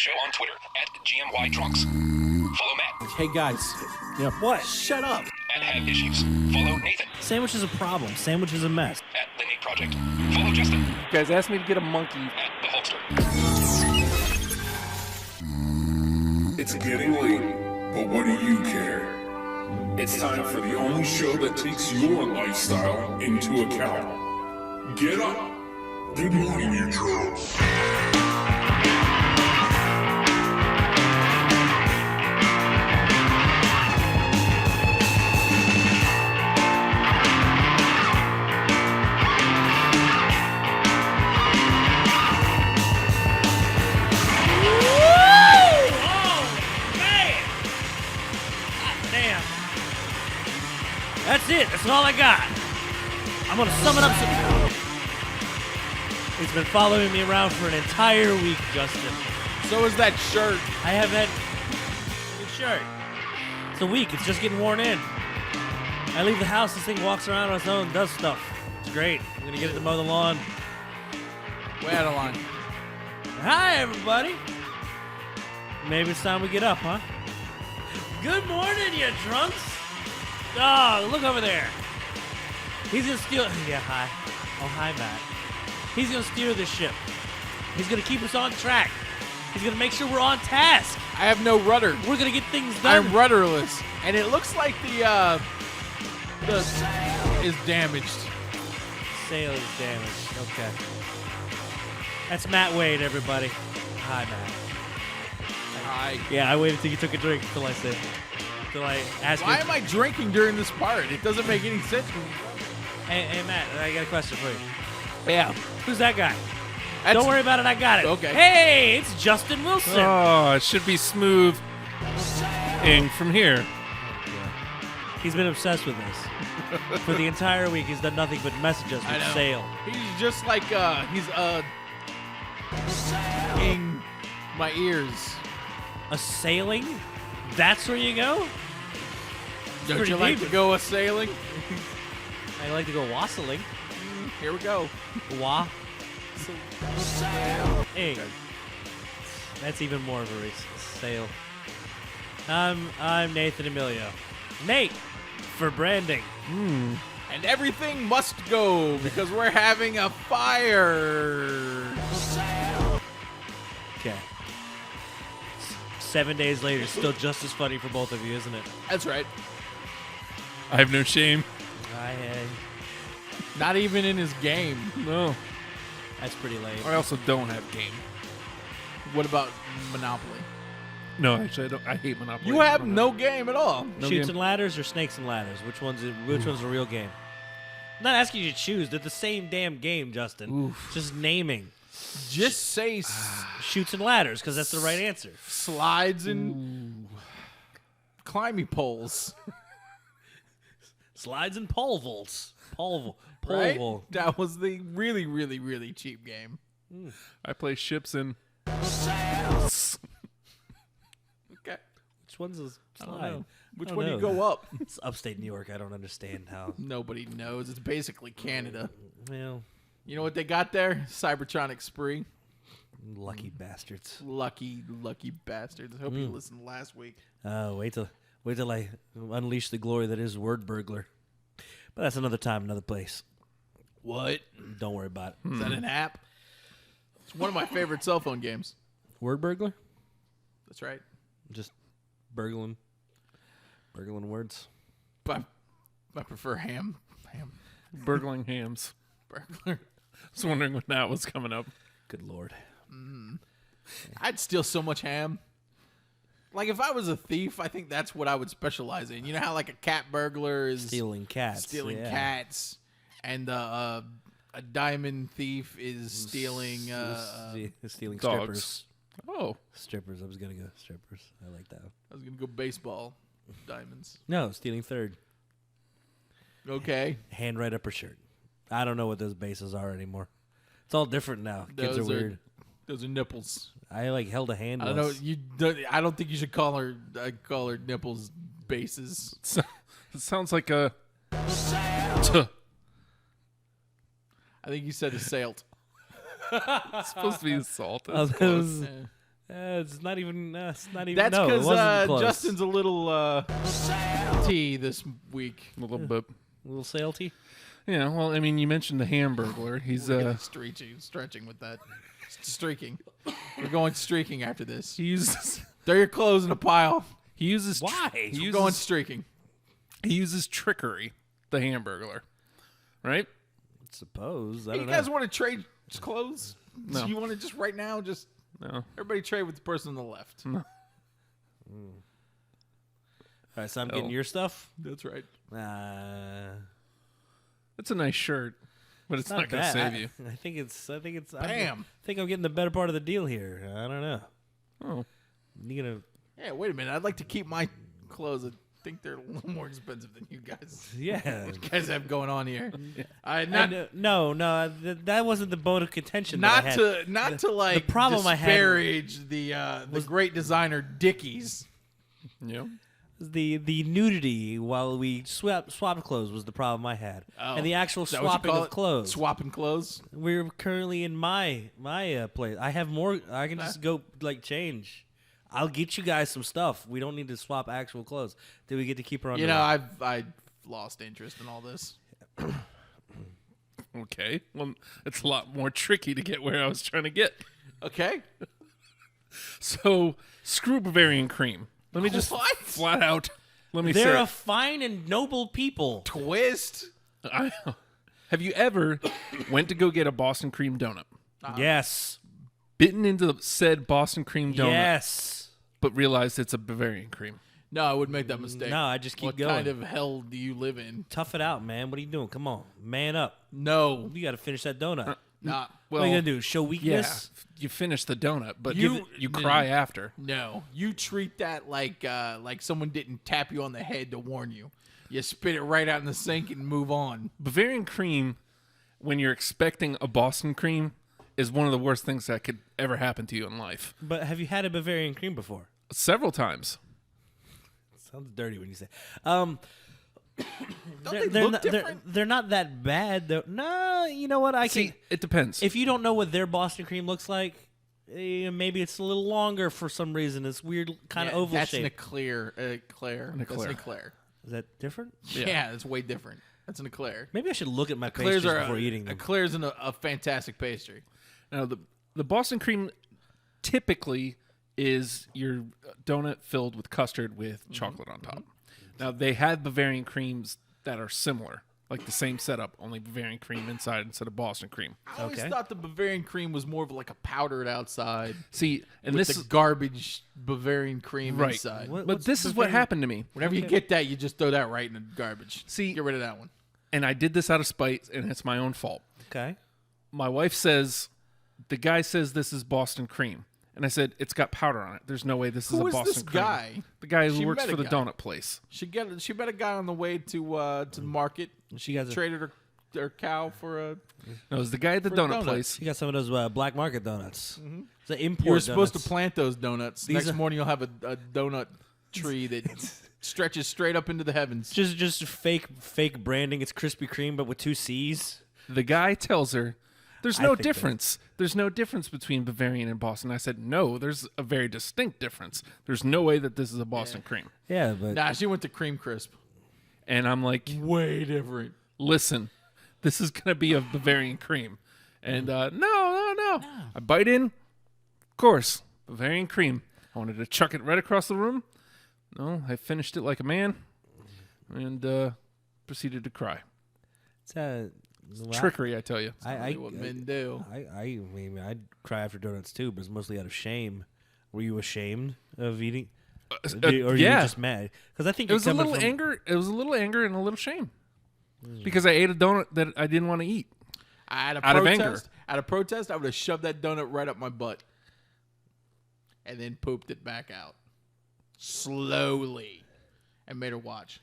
show on Twitter @GMYDrunks. Follow Matt Hey, guys. Yeah. What? Shut up. @HaveIssues. Follow Nathan Sandwich is a problem. Sandwich is a mess. @TheNateProject. Follow Justin You guys asked me to get a monkey. @TheHulkster. It's getting late, but what do you care? It's time for the only show that takes your lifestyle into account. Get up! Good morning, you jerks. That's it. That's all I got. I'm going to sum it up. It's been following me around for an entire week, Justin. So is that shirt. I have had good shirt. It's a week. It's just getting worn in. I leave the house. This thing walks around on its own, does stuff. It's great. I'm going to get it to mow the lawn. Way out of line. Hi, everybody. Maybe it's time we get up, huh? Good morning, you drunks. Oh, look over there. He's going to steal... Yeah, hi. Oh, hi, Matt. He's going to steer this ship. He's going to keep us on track. He's going to make sure we're on task. I have no rudder. We're going to get things done. I'm rudderless. And it looks like the is damaged. Sail is damaged. Okay. That's Matt Wade, everybody. Hi, Matt. Hi. Yeah, I waited till you took a drink till I asked you. Why am I drinking during this part? It doesn't make any sense. Hey, Matt, I got a question for you. Yeah. Who's that guy? That's- Don't worry about it. I got it. Okay. Hey, it's Justin Wilson. Oh, it should be smooth from here. He's been obsessed with this. For the entire week, he's done nothing but message us I with know. sail. He's just like he's in my ears. A sailing? That's where you go? Don't pretty you like deep. to go a sailing? I like to go wassailing. Here we go. Wa. Hey. That's even more of a racist. Sail. I'm Nathan Emilio. Nate for branding. And everything must go because we're having a fire. Okay. 7 days later, still just as funny for both of you, isn't it? That's right. I have no shame. Not even in his game. No. That's pretty lame. I also don't have game. What about Monopoly? No, actually, I don't. I hate Monopoly. You have no game at all. No Shoots game. and ladders or snakes and ladders? Which one's a real game? I'm not asking you to choose. They're the same damn game, Justin. Just naming. Just say Shoots and ladders, because that's the right answer. slides and climbing poles. Slides and pole vaults. Pole Right? vault. That was the really, really, really cheap game. I play ships in. Okay. Which one's a I don't slide? know. Which I don't one do you know. go up? It's upstate New York. I don't understand how. Nobody knows. It's basically Canada. Well, You know what they got there? Cybertronic Spree. lucky bastards. Lucky, lucky bastards. I hope you listened last week. Wait till I unleash the glory that is Word Burglar. But that's another time, another place. What? Don't worry about it. Is that an app? It's one of my favorite cell phone games. Word Burglar? That's right. Just burgling words. But I prefer ham. Burgling hams. Burglar. I was wondering when that was coming up. Good Lord. I'd steal so much ham. Like, if I was a thief, I think that's what I would specialize in. You know how, like, a cat burglar is Stealing cats. stealing yeah. cats, and a diamond thief is stealing Stealing Dogs. strippers. Oh. Strippers. I was going to go strippers. I like that one. I was going to go baseball diamonds. No, stealing third. Okay. Hand right up her shirt. I don't know what those bases are anymore. It's all different now. Kids are weird. Those are nipples. I like held a hand. I don't know. once. I don't think you should call her nipples bases. It sounds like a. I think you said assailed. It's supposed to be assaulted. Oh, that was, Yeah. It's not even. It's not even. That's no, it because wasn't close. Justin's a little tea this week. A little bit. A little salty. Yeah, well, I mean, you mentioned the Hamburglar. He's Stretching with that. Streaking. We're going streaking after this. he uses Throw your clothes in a pile. he uses Why? he We're going uses streaking. he uses trickery. The Hamburglar, right? Suppose. I Hey, don't you know. guys want to trade clothes? No. You want to just right now, just No. everybody trade with the person on the left. All right, so I'm getting Oh. your stuff. That's right. It's a nice shirt, but it's not going to bad. save you. I think it's. Bam. I think I'm getting the better part of the deal here. I don't know. Oh, You gonna? Yeah, wait a minute. I'd like to keep my clothes. I think they're a little more expensive than you guys. Yeah. You guys have going on here. No. That wasn't the bone of contention. Not that I had. to like the problem I had disparage the great designer Dickies. yeah. The nudity while we swapped clothes was the problem I had, Oh. and the actual Is that what you swapping call of it? clothes. Swapping clothes. We're currently in my place. I have more. I can just go like change. I'll get you guys some stuff. We don't need to swap actual clothes. Do we get to keep her on? You know, I've lost interest in all this. Okay. Well, it's a lot more tricky to get where I was trying to get. Okay. So, screw Bavarian cream. Let me just What? flat out. Let me They're say a fine and noble people. Twist. have you ever went to go get a Boston cream donut, Yes. bitten into said Boston cream donut, Yes. but realized it's a Bavarian cream? No, I wouldn't make that mistake. No, I just keep what going. kind of hell do you live in? Tough it out, man. What are you doing? Come on, man up. No. You got to finish that donut. Nah. What are you gonna do? Show Yeah, weakness? you finish the donut, but You- you cry after. No. You treat that like someone didn't tap you on the head to warn you. You spit it right out in the sink and move on. Bavarian cream, when you're expecting a Boston cream, is one of the worst things that could ever happen to you in life. But have you had a Bavarian cream before? Several times. Sounds dirty when you say. Don't they look different? They're not that bad though. No, you know what? I See, can. it depends. If you don't know what their Boston cream looks like, maybe it's a little longer for some reason. It's weird, kind of oval That's shape. an eclair. Eclair. That's an eclair. Is that different? Yeah, it's way different. That's an eclair. Maybe I should look at my Eclairs pastries are before eating them. Eclair's a fantastic pastry. Now, the Boston cream typically is your donut filled with custard with chocolate on top. Now, they had Bavarian creams that are similar, like the same setup, only Bavarian cream inside instead of Boston cream. I always Okay. thought the Bavarian cream was more of like a powdered outside See, and with this the is garbage Bavarian cream right. inside. What- But what's this is what Bavarian- happened to me. Whenever you get that, you just throw that right in the garbage. See- get rid of that one. And I did this out of spite, and it's my own fault. Okay. My wife says, the guy says this is Boston cream. And I said, it's got powder on it. There's no way this is Who a is Boston this cream. guy? The guy She who works met for a the guy. donut place. She met a guy on the way to the market. She got Traded her cow for a. No, it was the guy at the For donut donuts. place. You got some of those black market donuts. It's an import. You were supposed to donuts. plant those donuts. These Next are- morning, you'll have a donut tree that stretches straight up into the heavens. Just fake branding. It's Krispy Kreme, but with 2 C's. The guy tells her, there's I no think difference. There's no difference between Bavarian and Boston. I said, no, there's a very distinct difference. There's no way that this is a Boston cream. Yeah, but Nah, she went to Cream Crisp. And I'm like, Way different. listen, this is going to be a Bavarian cream. And no. I bite in. Of course, Bavarian cream. I wanted to chuck it right across the room. No, I finished it like a man and proceeded to cry. it's Trickery, I tell you. I what men do. I mean, I'd cry after donuts too, but it's mostly out of shame. Were you ashamed of eating? Or you were yeah. just mad? Because I think It was a you're coming little from- anger. It was a little anger and a little shame because I ate a donut that I didn't want to eat. Out Out of anger. Out of protest, I would have shoved that donut right up my butt, and then pooped it back out slowly, and made her watch.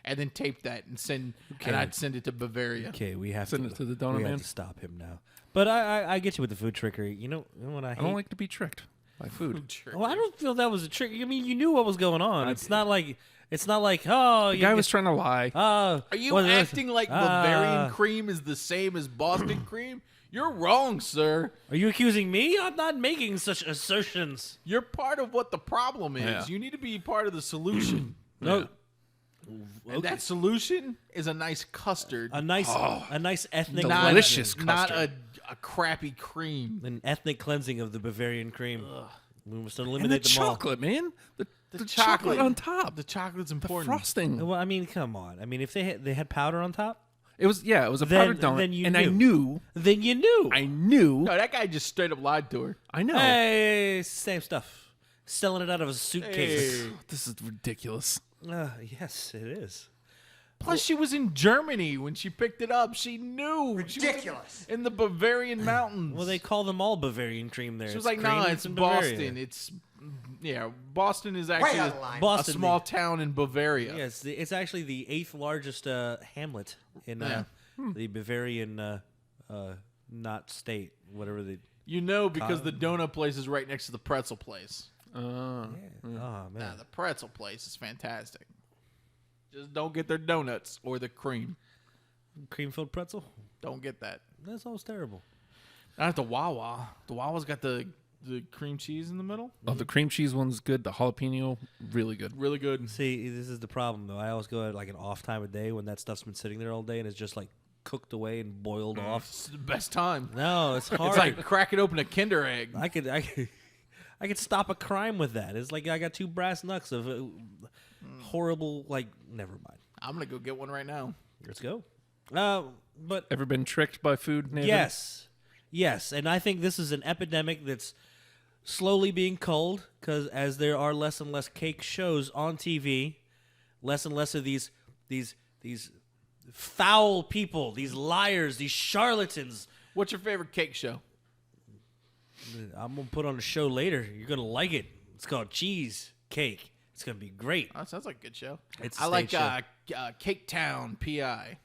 And then taped that and and I'd send it to Bavaria. Okay, we have Send to it to the donut we man. have to stop him now. But I get you with the food trickery. You know what I hate? I don't like to be tricked by food. Well, I don't feel that was a trick. I mean, you knew what was going on. It's not like It's not like, oh, The guy was trying to lie. Are you acting like Ah. Bavarian cream is the same as Boston cream? You're wrong, sir. Are you accusing me? I'm not making such assertions. You're part of what the problem is. Yeah. You need to be part of the solution. No. And that solution is a nice custard, A nice ethnic not, delicious cleansing. not custard. a crappy cream. An ethnic cleansing of the Bavarian cream. We must And the eliminate them all. chocolate, man. The chocolate on top. The chocolate's The important. frosting. Well, I mean, come on. I mean, if they had powder on top, It was a Then- powdered donut. then you and I knew. then you knew. I knew. No, that guy just straight up lied to her. I know. Hey, same stuff. Selling it out of a suitcase. Hey. This is ridiculous. Yes, it is. Plus, she was in Germany when she picked it up. She knew. Ridiculous. In the Bavarian mountains. Well, they call them all Bavarian cream there. She was It's like, cream nah, that's it's in Bavaria." Boston. Boston is actually a Boston, small town in Bavaria. Yeah, it's actually the 8th largest hamlet in Yeah. the Bavarian not state, whatever they. You know, because the donut place is right next to the pretzel place. Oh man. Nah, the pretzel place is fantastic. Just don't get their donuts or the cream. Cream filled pretzel? Don't get that. That sounds terrible. Not at the Wawa. The Wawa's got the cream cheese in the middle. Oh, the cream cheese one's good. The jalapeno, really good. Really good. See, this is the problem though. I always go at like an off time of day when that stuff's been sitting there all day and it's just like cooked away and boiled off. It's the best time. No, it's hard. It's like cracking open a Kinder egg. I could stop a crime with that. It's like I got 2 brass knucks of horrible. Like, never mind. I'm gonna go get one right now. Let's go. But Ever been tricked by food, Nathan? yes, and I think this is an epidemic that's slowly being culled because as there are less and less cake shows on TV, less and less of these foul people, these liars, these charlatans. What's your favorite cake show? I'm gonna put on a show later. You're gonna like it. It's called Cheese Cake. It's gonna be great. Oh, that sounds like a good show. It's a I like stage Cake Town PI.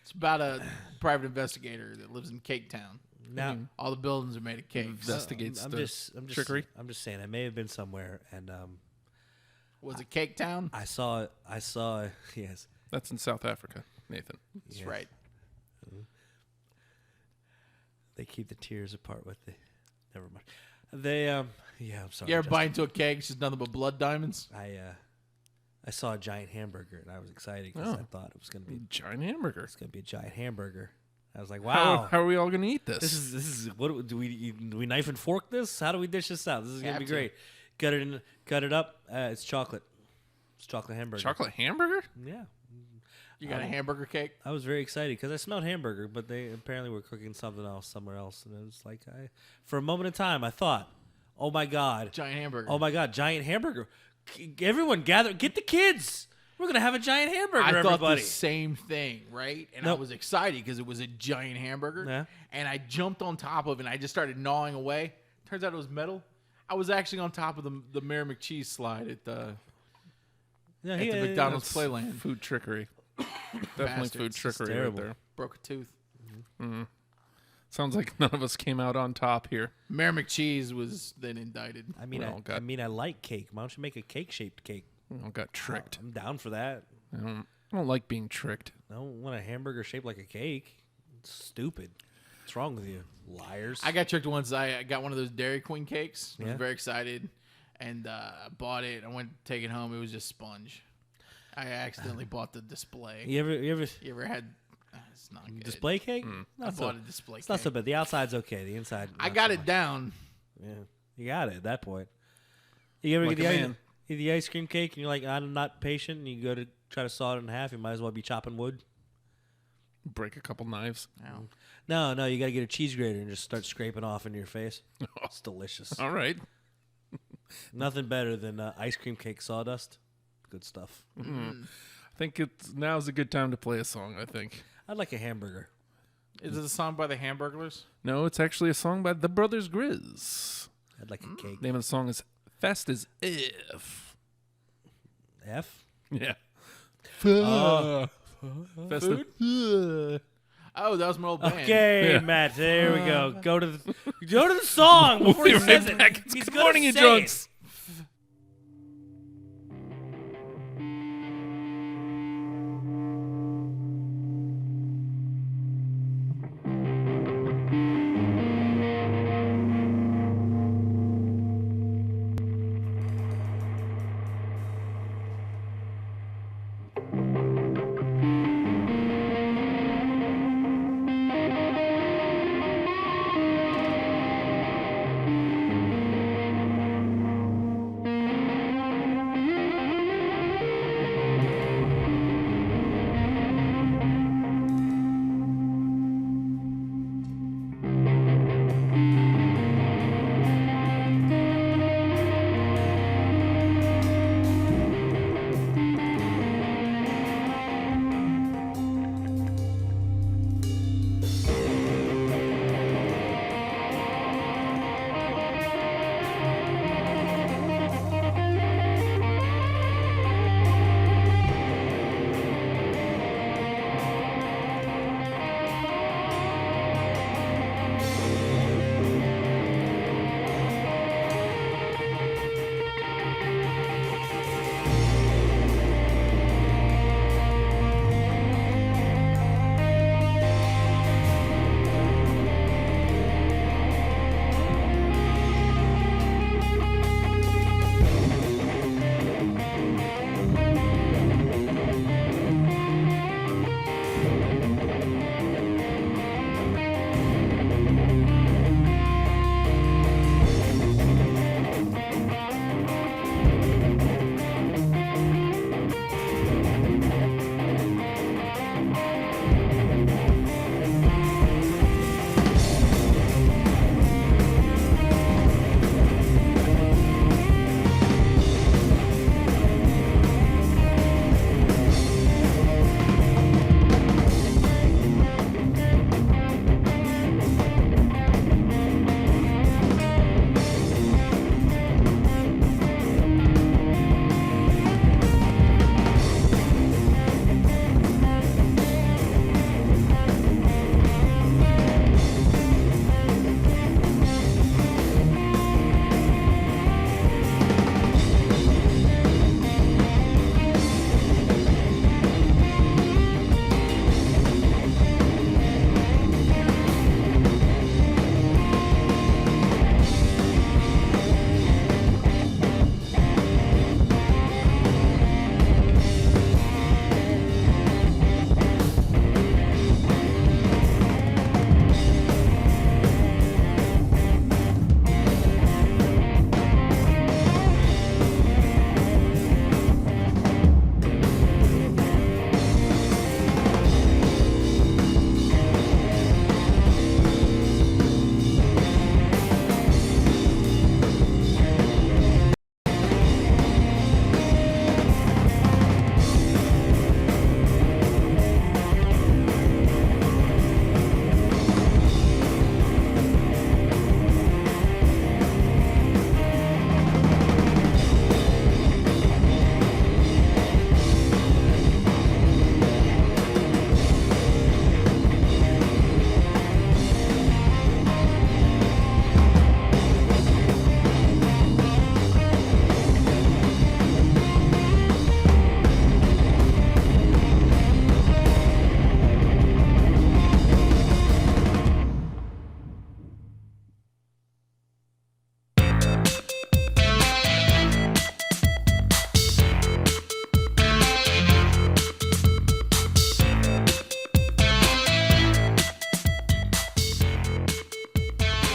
It's about a private investigator that lives in Cake Town. Now, All the buildings are made of cakes. Investigates I'm the just trickery. I'm just saying. I may have been somewhere, and Was it Cake Town? I saw it. Yes. That's in South Africa, Nathan. That's right. They keep the tears apart with the. Never mind. They yeah. I'm sorry. You ever Justin. bite into a cake? It's just nothing but blood diamonds. I saw a giant hamburger and I was excited because I thought it was gonna be Giant hamburger. it's gonna be a giant hamburger. I was like, How, wow. how are we all going to eat this? This is what do we knife and fork this? How do we dish this out? This is gonna Have be to. great. Cut it up. It's chocolate. It's chocolate hamburger. chocolate hamburger? Yeah. You got a hamburger cake? I was very excited because I smelled hamburger, but they apparently were cooking something else somewhere else, and it was like for a moment in time, I thought, "Oh my god, Giant hamburger. oh my god, giant hamburger! Everyone gather, get the kids. We're gonna have a giant hamburger, I thought everybody." the same thing, right? And I Nope. was excited because it was a giant hamburger. Yeah. And I jumped on top of it and I just started gnawing away. Turns out it was metal. I was actually on top of the Mayor McCheese slide at the Yeah, the McDonald's That's Playland. Food trickery. Definitely Bastards. food It's trickery right terrible. there. Broke a tooth. Sounds like none of us came out on top here. Mayor McCheese was then indicted. I mean, We all got- I like cake. Why don't you make a cake-shaped cake? We all got tricked. I'm down for that. I don't like being tricked. I don't want a hamburger shaped like a cake. It's stupid. What's wrong with you, liars? I got tricked once. I got one of those Dairy Queen cakes. I Yeah. was very excited. And I bought it. I went to take it home. It was just sponge. I accidentally bought the display. you ever You ever had... It's not good. display cake? I Not so, bought a display it's not cake. so bad. The outside's okay. The inside. I not got so it much. down. Yeah, you got it at that point. You ever Like get a the, man. get the ice cream cake and you're like, I'm not patient, and you go to try to saw it in half, you might as well be chopping wood. Break a couple knives. Ow. No, you got to get a cheese grater and just start scraping off into your face. It's delicious. All right. Nothing better than ice cream cake sawdust. Good stuff. I think now's a good time to play a song, I think. I'd like a hamburger. Is it a song by the Hamburglers? No, it's actually a song by the Brothers Grizz. I'd like a cake. Name of the song is Fast as If. F? Yeah. Fast Oh, that was my old band. Okay, Yeah. Matt. There we go. Go to the song before he We'll be says right it. back. It's He's Good gonna Morning, you say drunks. it.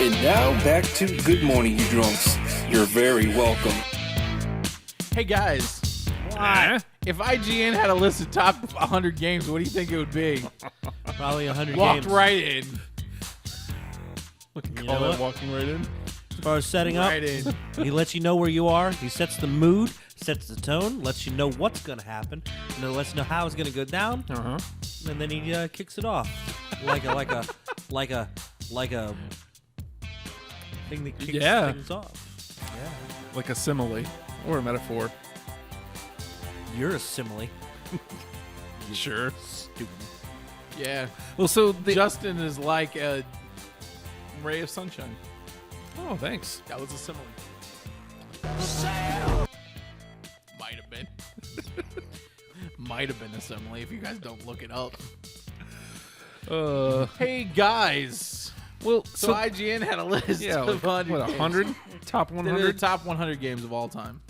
And now back to Good Morning, You Drunks. You're very welcome. Hey guys, What? if IGN had a list of top 100 games, what do you think it would be? Probably 100 Walked games. right in. You Call know that what? walking right in. As far as setting up, Right in. he lets you know where you are. He sets the mood, sets the tone, lets you know what's going to happen, and then lets you know how it's going to go down. Uh-huh. And then he kicks it off like a thing that kicks Yeah. things off. Yeah, Like a simile or a metaphor. you're a simile. Sure. Stupid. Yeah. Well, so Justin is like a ray of sunshine. Oh, thanks. That was a simile. Might have been. Might have been a simile if you guys don't look it up. Hey guys. Well, So IGN had a list yeah, of like, 100 what, games. 100? Top They did the 100? top 100 games of all time.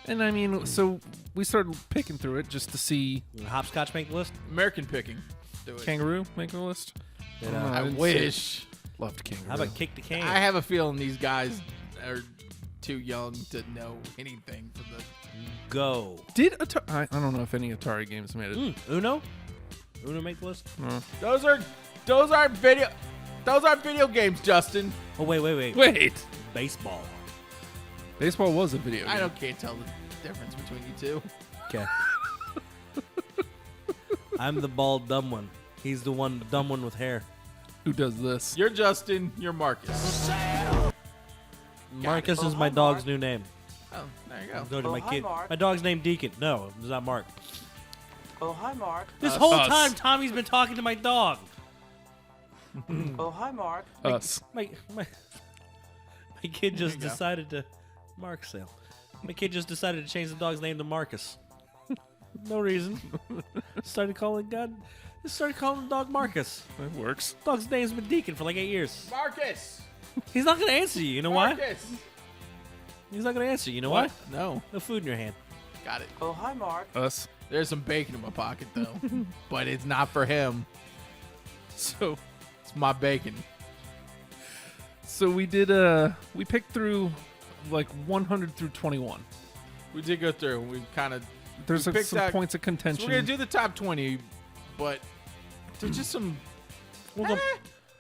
And I mean, so we started picking through it just to see Hopscotch make the list. American picking. Do it. Kangaroo make the list. Did, Oh, I didn't wish. Loved Kangaroo. How about kick the can? I have a feeling these guys are too young to know anything from the. Go. Did Atari? I don't know if any Atari games made it. Uno? Uno make the list? Those aren't video games, Justin. Oh, wait. Wait, Baseball. baseball was a video game. I can't tell the difference between you two. Okay. I'm the bald dumb one. He's the dumb one with hair. Who does this? You're Justin. You're Marcus. Marcus is my dog's new name. Oh, there you go. Go to my hi, kid. Mark. My dog's named Deacon. No, it's not Mark. Oh, hi, Mark. This whole Us. time, Tommy's been talking to my dog. Oh, hi, Mark. Us. My kid just you go. decided to Mark sale. My kid just decided to change the dog's name to Marcus. No reason. Started calling the dog Marcus. That works. Dog's name's been Deacon for like 8 years. Marcus. He's not gonna answer you. You know why? Marcus. He's not gonna answer you. You know why? No. No food in your hand. Got it. Oh, hi, Mark. Us. There's some bacon in my pocket though, but it's not for him. So It's my bacon. we did we picked through like 100 through 21. We did go through. We kind of. There's We picked some out- points of So contention. we're gonna do the top 20, but there's just some. We'll go-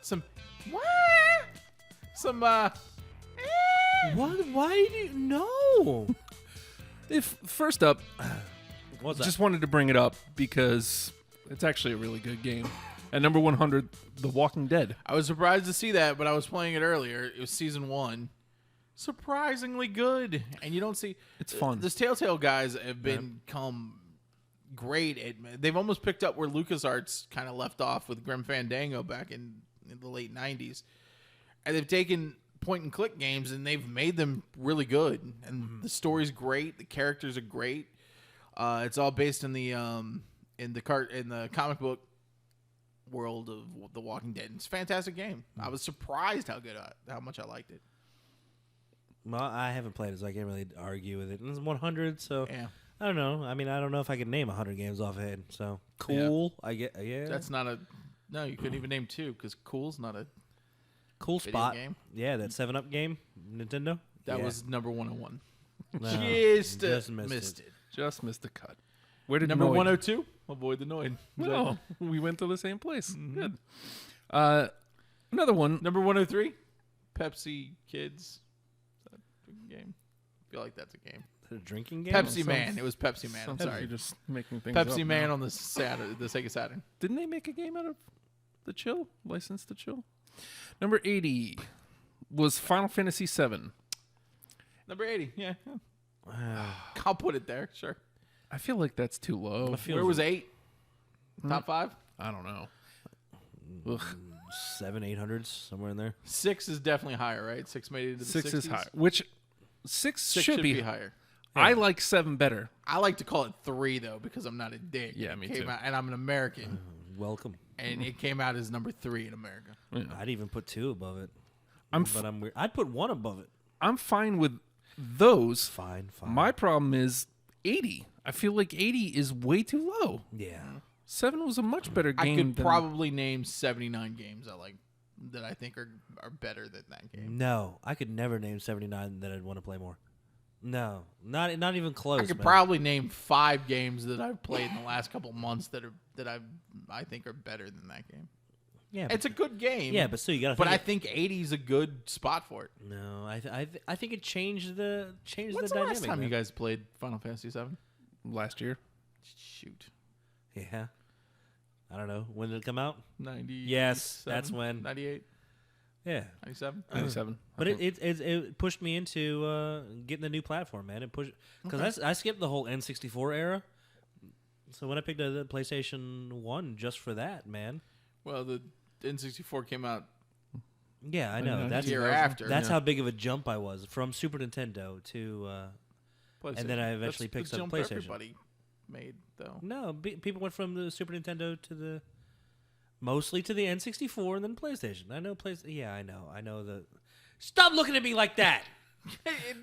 Some. Some. What? Why do you know? If first up, What's that? just wanted to bring it up because it's actually a really good game. At number 100, The Walking Dead. I was surprised to see that, but I was playing it earlier. It was season 1. Surprisingly good, and you don't see. It's fun. Those Telltale guys have become great at. They've almost picked up where LucasArts kind of left off with Grim Fandango back in the late 90s, and they've taken point and click games and they've made them really good. And the story's great, the characters are great. It's all based in the comic book world of The Walking Dead. It's a fantastic game. I was surprised how much I liked it. Well, I haven't played it, so I can't really argue with it. And it's 100, so Yeah. I don't know. I mean, I don't know if I could name 100 games off head. So cool. I get. Yeah. That's not a. No, you couldn't even name 2 because Cool's not a. cool video spot. game. Yeah, that 7-Up game, Nintendo. That Yeah. was number 101. No, Just missed it. Just missed the cut. Where did Number Noid- 102. Avoid the Noid. No, we went to the same place. Good. Another one. Number 103. Pepsi Kids. Is that a game? I feel like that's a game. A drinking game. Pepsi Man. It was Pepsi Man. I'm Sounds like sorry. you're just making things up Pepsi now. Man on the Sega Saturn. Didn't they make a game out of the Chill? License to Chill? Number 80 was Final Fantasy VII. Number 80. Yeah. I'll put it there. Sure. I feel like that's too low. Where was 8? Top 5? I don't know. Ugh. 700-800s somewhere in there. 6 is definitely higher, right? 6 made it into the 6 is 60s. high. Which 6 6 should be high. higher. I like 7 better. I like to call it 3 though because I'm not a dick. Yeah, It me came too. out- and I'm an American, Welcome. and it came out as number 3 in America. I'd even put 2 above it. I'm But I'm weird. I'd put 1 above it. I'm fine with those. Fine. My problem is 80. I feel like 80 is way too low. Yeah. 7 was a much better I game. could than- probably name 79 games I like that I think are better than that game. No, I could never name 79 that I'd want to play more. No, not even close. I could man. probably name 5 games that I've played in the last couple months that I think are better than that game. Yeah, It's a good game. yeah, but still you got to. But I think 80 is a good spot for it. no, I think it changed the When's the dynamic. last time man. you guys played Final Fantasy VII? Last year. Shoot. Yeah, I don't know when did it come out. 90. Yes, that's when. 98, Yeah, 97. 97. but it pushed me into getting the new platform, man. It pushed because I skipped the whole N64 era. So when I picked up the PlayStation 1 just for that, man. Well, the N64 came out Yeah, I know. a That's year after. That's how big of a jump I was from Super Nintendo to. PlayStation. And then I eventually That's picked the up jump PlayStation. Everybody made though. No, people went from the Super Nintendo to mostly to the N64 and then PlayStation. I know Yeah, I know the. Stop looking at me like that.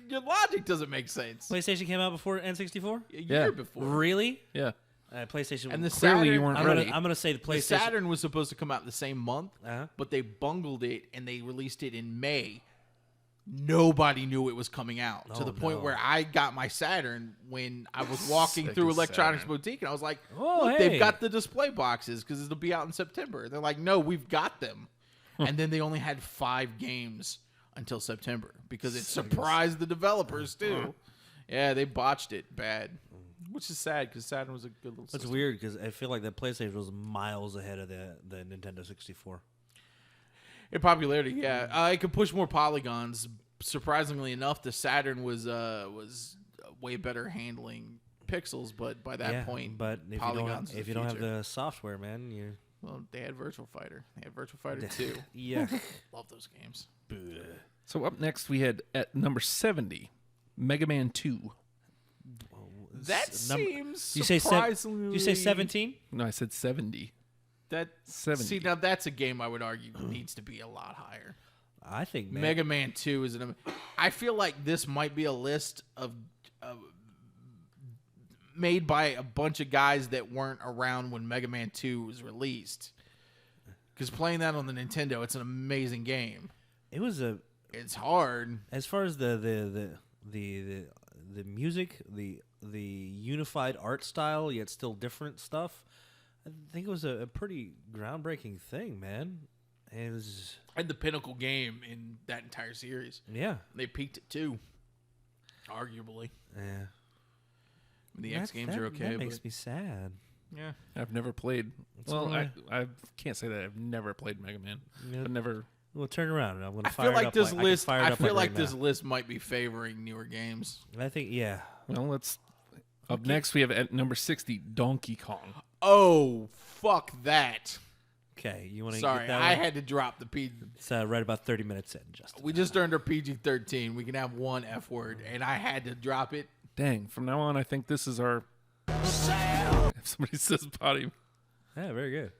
Your logic doesn't make sense. PlayStation came out before N64. A year Yeah. before. Really? Yeah. PlayStation. And the Clearly Saturn, you weren't I'm ready. gonna say the the PlayStation. Saturn was supposed to come out the same month, Uh-huh. but they bungled it and they released it in May. Nobody knew it was coming out to Oh, the point no. where I got my Saturn when I was walking Sick through as Electronics Saturn. Boutique and I was like, Oh, look, hey. they've got the display boxes because it'll be out in September. They're like, no, we've got them. And then they only had 5 games until September because it surprised the developers too. Yeah, they botched it bad, which is sad because Saturn was a good little It's system. weird because I feel like the PlayStation was miles ahead of the Nintendo 64. In popularity, yeah. It could push more polygons. Surprisingly enough, the Saturn was way better handling pixels, but by that yeah, point, but if polygons you don't have the software, man, you well, they had Virtual Fighter. They had Virtual Fighter 2. yeah. Love those games. So up next we had at number 70, Mega Man 2. That number- seems You say surprisingly. you say 17? No, I said 70. That 70. See, now that's a game I would argue needs to be a lot higher. I think Mega Man 2 is an. I feel like this might be a list of made by a bunch of guys that weren't around when Mega Man 2 was released. Because playing that on the Nintendo, it's an amazing game. it was a It's hard. as far as the music, the unified art style yet still different stuff. I think it was a pretty groundbreaking thing, man. It was And the pinnacle game in that entire series. yeah. They peaked at 2, arguably. Yeah. The X games are okay, That makes but me sad. yeah. I've never played. That's Well, why- I can't say that I've never played Mega Man. Yeah. I've never. Well, turn around. I'm gonna I fire feel it like up this I can list. fire it I up feel like right this now. list might be favoring newer games. I think yeah. Well, let's. Up next we have at number 60, Donkey Kong. Oh, fuck that! Okay, you want to Sorry, get that I one? had to drop the P. It's right about 30 minutes in, Justin. We just earned our PG-13. We can have one F word, and I had to drop it. Dang, from now on I think this is our. If somebody says potty. Yeah, very good.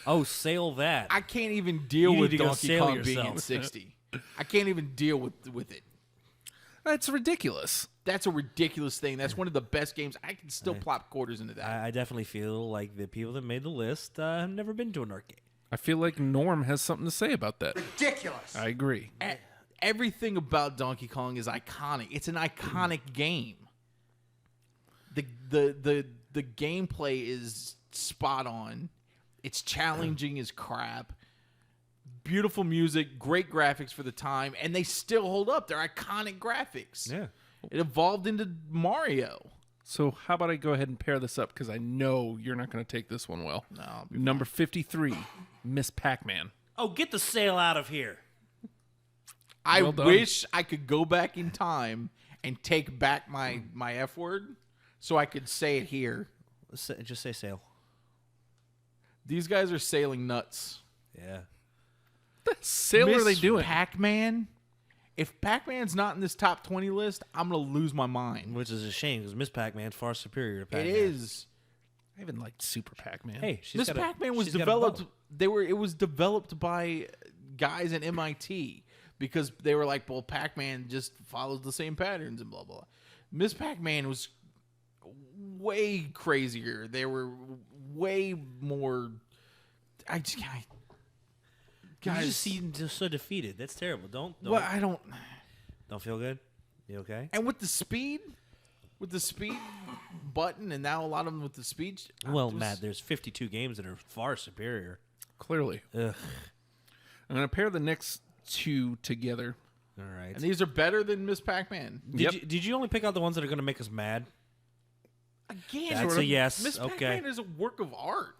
Oh, sail that. I can't even deal You with need to go Donkey sail Kong being yourself. at 60. I can't even deal with it. That's ridiculous. That's a ridiculous thing. That's one of the best games. I can still plop quarters into that. I definitely feel like the people that made the list have never been to an arcade. I feel like Norm has something to say about that. Ridiculous. I agree. Everything about Donkey Kong is iconic. It's an iconic game. The gameplay is spot on. It's challenging as crap. Beautiful music, great graphics for the time, and they still hold up. They're iconic graphics. Yeah. It evolved into Mario. So how about I go ahead and pair this up because I know you're not going to take this one well. No, I'll be Number 53, Miss Pac-Man. Oh, get the sail out of here. I Well done. wish I could go back in time and take back my F word so I could say it here. Just say sail. These guys are sailing nuts. Yeah. What the sail are they Miss doing? Pac-Man? If Pac-Man's not in this top 20 list, I'm going to lose my mind. Which is a shame because Miss Pac-Man's far superior to Pac-Man. It is. I even liked Super Pac-Man. Hey, she's Miss got a- Pac-Man was she's got a developed. bow. It was developed by guys at MIT because they were like, well, Pac-Man just follows the same patterns and blah blah. Miss Pac-Man was way crazier. They were way more. You Guys, just seem just so defeated. That's terrible. Don't well, I don't. don't feel good. You okay? And with the speed button, and now a lot of them with the speed. Well, Matt, there's 52 games that are far superior. Clearly. Ugh. I'm going to pair the next two together. All right. And these are better than Miss Pac-Man. Did you only pick out the ones that are going to make us mad? Again, That's a yes. Miss Okay. Pac-Man is a work of art.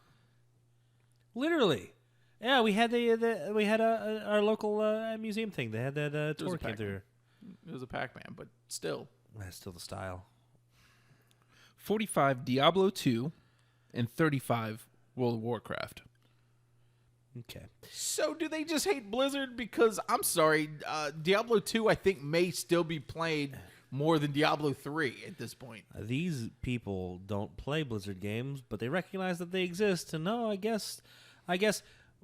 Literally. Yeah, we had our local museum thing. They had that was tour a came Pac-Man. through. It was a Pac-Man, but still. That's still the style. 45 Diablo 2 and 35 World of Warcraft. Okay. So do they just hate Blizzard? Because I'm sorry, Diablo 2 I think may still be played more than Diablo 3 at this point. These people don't play Blizzard games, but they recognize that they exist. And no, I guess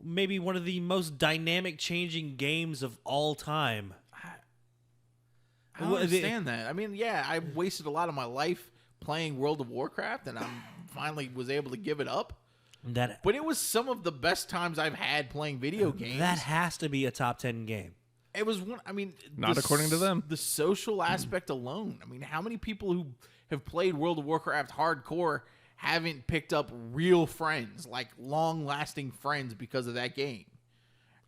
maybe one of the most dynamic changing games of all time. I don't understand that. I mean, yeah, I wasted a lot of my life playing World of Warcraft, and I finally was able to give it up. But it was some of the best times I've had playing video games. That has to be a top 10 game. It was one. I mean, Not according to them. The social aspect alone. I mean, how many people who have played World of Warcraft hardcore haven't picked up real friends, like long-lasting friends, because of that game,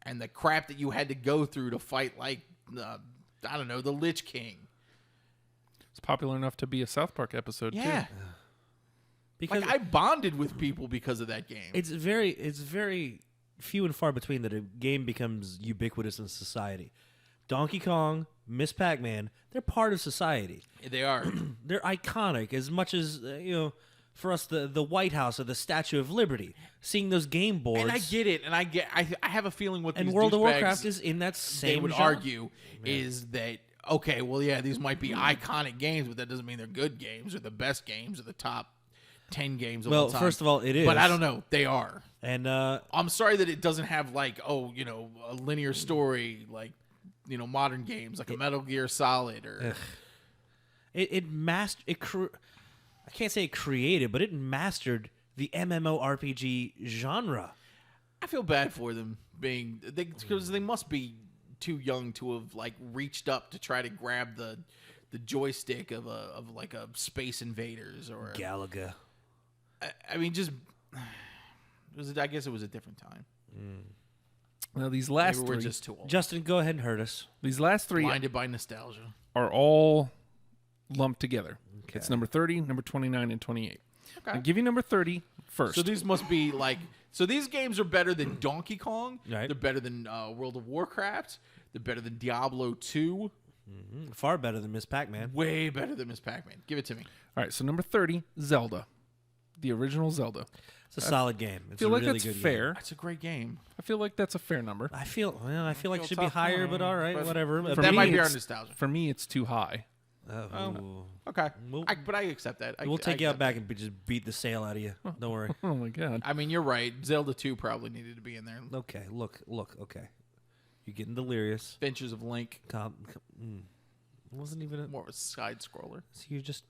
and the crap that you had to go through to fight, like I don't know, the Lich King. It's popular enough to be a South Park episode Yeah, too. Because like I bonded with people because of that game. it's very few and far between that a game becomes ubiquitous in society. Donkey Kong, Miss Pac-Man, they're part of society. They are. They're iconic as much as for us the White House or the Statue of Liberty. Seeing those game boards, And I get it, and I have a feeling what and these World of douchebags, Warcraft is in that same. they would genre. argue is that okay, well, yeah, these might be iconic games, but that doesn't mean they're good games or the best games or the top 10 games of all Well, time. first of all, it is, But I don't know. They are. And I'm sorry that it doesn't have like a linear story like modern games like a Metal Gear Solid or I can't say it created, but it mastered the MMORPG genre. I feel bad for them because they must be too young to have like reached up to try to grab the joystick of like a Space Invaders or Galaga. I mean, just I guess it was a different time. Now these last Maybe three, we're just too old. Justin, go ahead and hurt us. these last three Blinded by nostalgia. are all lumped together. Okay. It's number 30, number 29, and 28. Okay. I'll give you number 30 first. So these must be like. So these games are better than Donkey Kong. Right. They're better than World of Warcraft. They're better than Diablo 2. Far better than Miss Pac-Man. Way better than Miss Pac-Man. Give it to me. All right, so number 30, Zelda. The original Zelda. It's a solid game. It's I feel a like really that's good fair. That's a great game. I feel like that's a fair number. Game. I feel like it should be tough. higher, but all right, But whatever. For that me, might be our it's- nostalgia. For me, it's too high. Okay. We'll- But I accept that. We'll take you out accept back and just beat the sale out of you. Don't worry. Oh my god. that. I mean, you're right. Zelda 2 probably needed to be in there. Okay, look. Okay, you're getting delirious. Adventures of Link. It wasn't even. More of a side scroller. So you're just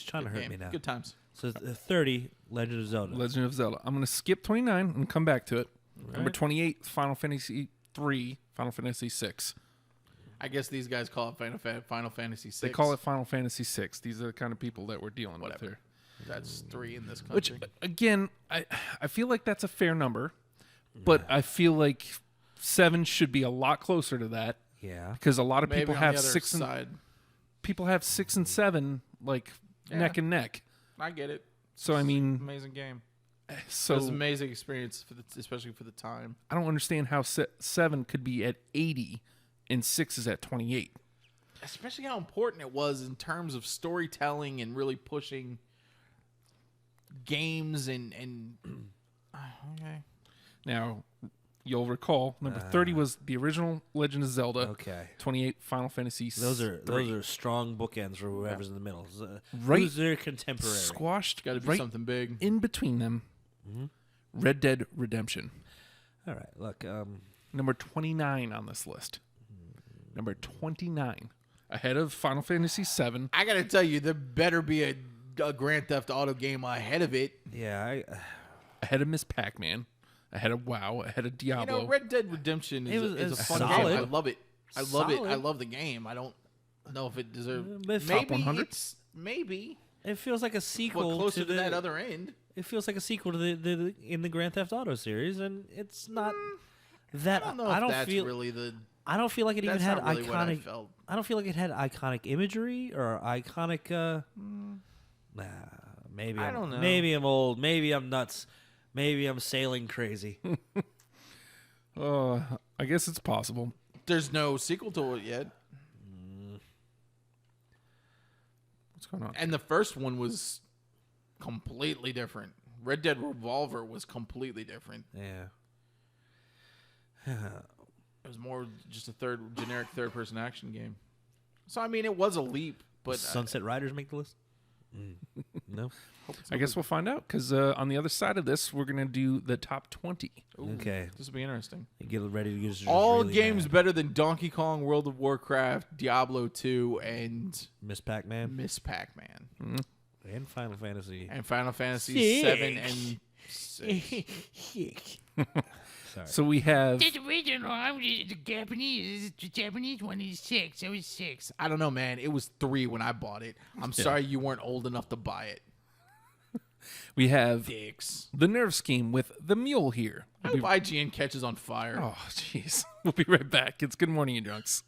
trying to hurt me now. Good times. So 30, Legend of Zelda. Legend of Zelda. I'm going to skip 29 and come back to it. Number 28, Final Fantasy 3, Final Fantasy 6. I guess these guys call it Final Fantasy 6. They call it Final Fantasy 6. These are the kind of people that we're dealing with here. That's 3 in this Which, country. again, I feel like that's a fair number, but I feel like 7 should be a lot closer to that Yeah. because a lot of Maybe people on have the other 6 and side. people have 6 and 7 like neck and neck. I get it. So I mean, Amazing game. so It was an amazing experience especially for the time. I don't understand how 7 could be at 80 and 6 is at 28. Especially how important it was in terms of storytelling and really pushing games and okay. Now, you'll recall number 30 was the original Legend of Zelda. Okay. 28 Final Fantasy. Those are 3. strong bookends for whoever's in the middle. Right. Who's their contemporary? Squashed Got to be right something big. in between them. Red Dead Redemption. All right. Look. Number 29 on this list. Number 29. Ahead of Final Fantasy 7. I got to tell you, there better be a Grand Theft Auto game ahead of it. Yeah. Ahead of Miss Pac-Man. ahead of WoW, ahead of Diablo. Red Dead Redemption It was- is a it's fun solid. game. I love it. I love it. I Solid. love the game. I don't know if it deserves. But Maybe top 100? it's maybe, It feels like a but sequel closer to to the, that other end. It feels like a sequel to the in the Grand Theft Auto series, and it's not that. I don't know if that's feel. really the. I don't feel like it even That's had not really what I iconic. felt. I don't feel like it had iconic imagery or iconic. Nah, maybe I I'm, don't know. Maybe I'm old. Maybe I'm nuts. Maybe I'm sailing crazy. I guess it's possible. There's no sequel to it yet, What's going on? and the first one was completely different. Red Dead Revolver was completely different. Yeah. It was more just a generic third-person action game. So I mean, it was a leap, but Sunset Riders make the list. No. I guess we'll find out because on the other side of this, we're gonna do the top 20. Okay. This will be interesting. You get ready to get just All really games mad. better than Donkey Kong, World of Warcraft, Diablo 2, and Miss Pac-Man Miss Pac-Man, and Final Fantasy. and Final Fantasy 7 and 6. Sorry. So we have The original, the Japanese one is 6. It was 6. I don't know, man. It was 3 when I bought it. I'm sorry you weren't old enough to buy it. Dicks. the Nerve Scheme with the Mule here. I hope IGN catches on fire. Oh, jeez. We'll be right back. It's Good Morning, You Drunks.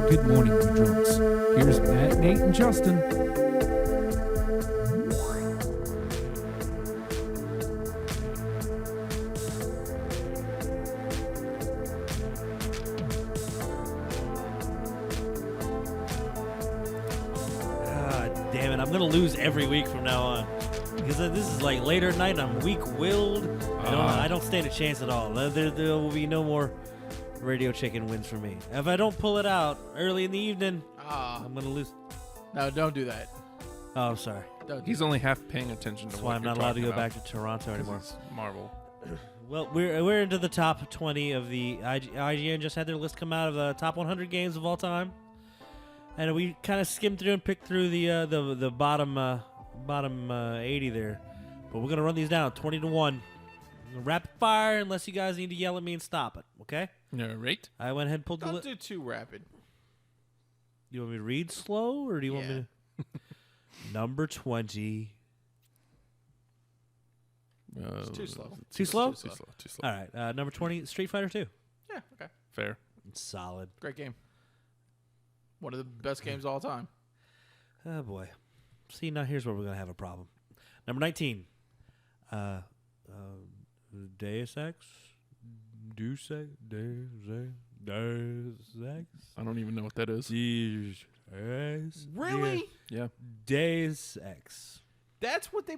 Good morning, you drunks. Here's Matt, Nate, and Justin. Damn it, I'm going to lose every week from now on. Because this is like later at night and I'm weak-willed. I don't stand a chance at all. There will be no more Radio Chicken wins for me. If I don't pull it out early in the evening, I'm going to lose. No, don't do that. Oh, I'm sorry. He's only half paying attention to That's what why I'm you're not allowed to talking go back about. to Toronto anymore. It's Marvel. Well, we're into the top 20 of the IGN just had their list come out of the top 100 games of all time, and we kind of skimmed through and picked through the bottom 80 there. But we're gonna run these down 20 to 1, rapid fire, unless you guys need to yell at me and stop it. Okay? All right. I went ahead and pulled the Don't list. do too rapid. You want me to read slow, or do you want me to? Number 20. It's too slow. Too slow? Too slow. Too slow. All right. Number 20, Street Fighter 2. Yeah, okay. Fair. Solid. Great game. One of the best games of all time. Oh boy. See, now here's where we're gonna have a problem. Number 19. Deus Ex. Deus Ex. I don't even know what that is. Deus Ex. Really? Yeah. Deus Ex. That's what they...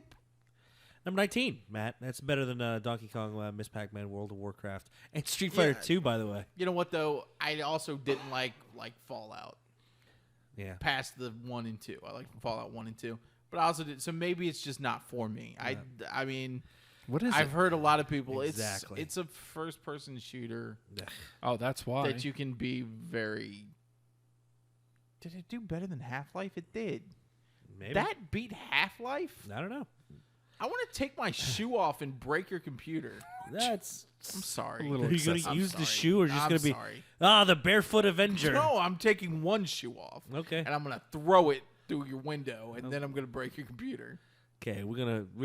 Number 19, Matt. That's better than Donkey Kong, Miss Pac-Man, World of Warcraft, and Street Fighter 2, by the way. You know what, though? I also didn't like Fallout Yeah. past the 1 and 2. I like Fallout 1 and 2. But I also did... So maybe it's just not for me. I mean... What is I've it? heard a lot of people... Exactly. It's a first-person shooter Oh, that's why. that you can be very... Did it do better than Half-Life? It did. Maybe. That beat Half-Life? I don't know. I want to take my shoe off and break your computer. That's... I'm sorry. A little Are you going excessive. to use the sorry. shoe, or just I'm going to be... sorry. the Barefoot Avenger. No, I'm taking one shoe off. Okay. And I'm gonna throw it through your window, and then I'm gonna break your computer. Okay, we're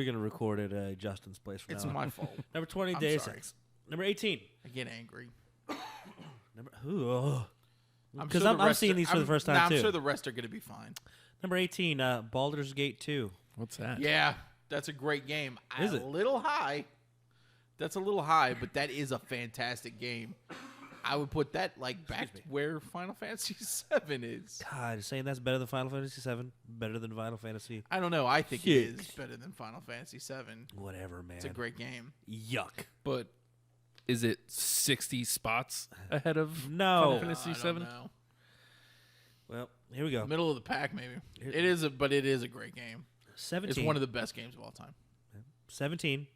gonna record at Justin's place from It's now on. my fault. Number 20, I'm Deus sorry. Ex. Number 18. I get angry. Because I'm seeing these for the first time, too. I'm sure the rest are gonna be fine. Number 18, Baldur's Gate 2. What's that? Yeah, that's a great game. Is it? A little high. That's a little high, but that is a fantastic game. I would put that back where Final Fantasy VII is. God, saying that's better than Final Fantasy 7, better than Final Fantasy. I don't know. I think it is better than Final Fantasy VII. Whatever, man. It's a great game. Yuck. But is it 60 spots ahead of No. Final Fantasy I don't 7? know. Well, here we go. Middle of the pack, maybe. It is, but it is a great game. 17. It's one of the best games of all time. 17.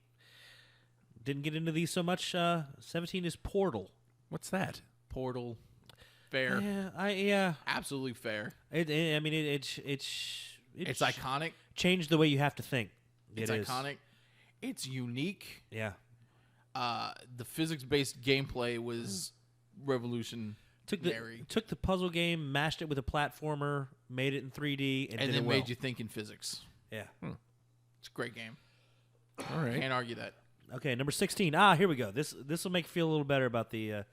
Didn't get into these so much. 17 is Portal. What's that? Portal, fair, Yeah. absolutely fair. It's It's iconic. changed the way you have to think. It's It is. iconic. It's unique. Yeah. The physics-based gameplay was revolutionary. Took the puzzle game, mashed it with a platformer, made it in 3D, and and did then it well. made you think in physics. Yeah. It's a great game. All right. Can't argue that. Okay, number 16. Here we go. This will make you feel a little better about the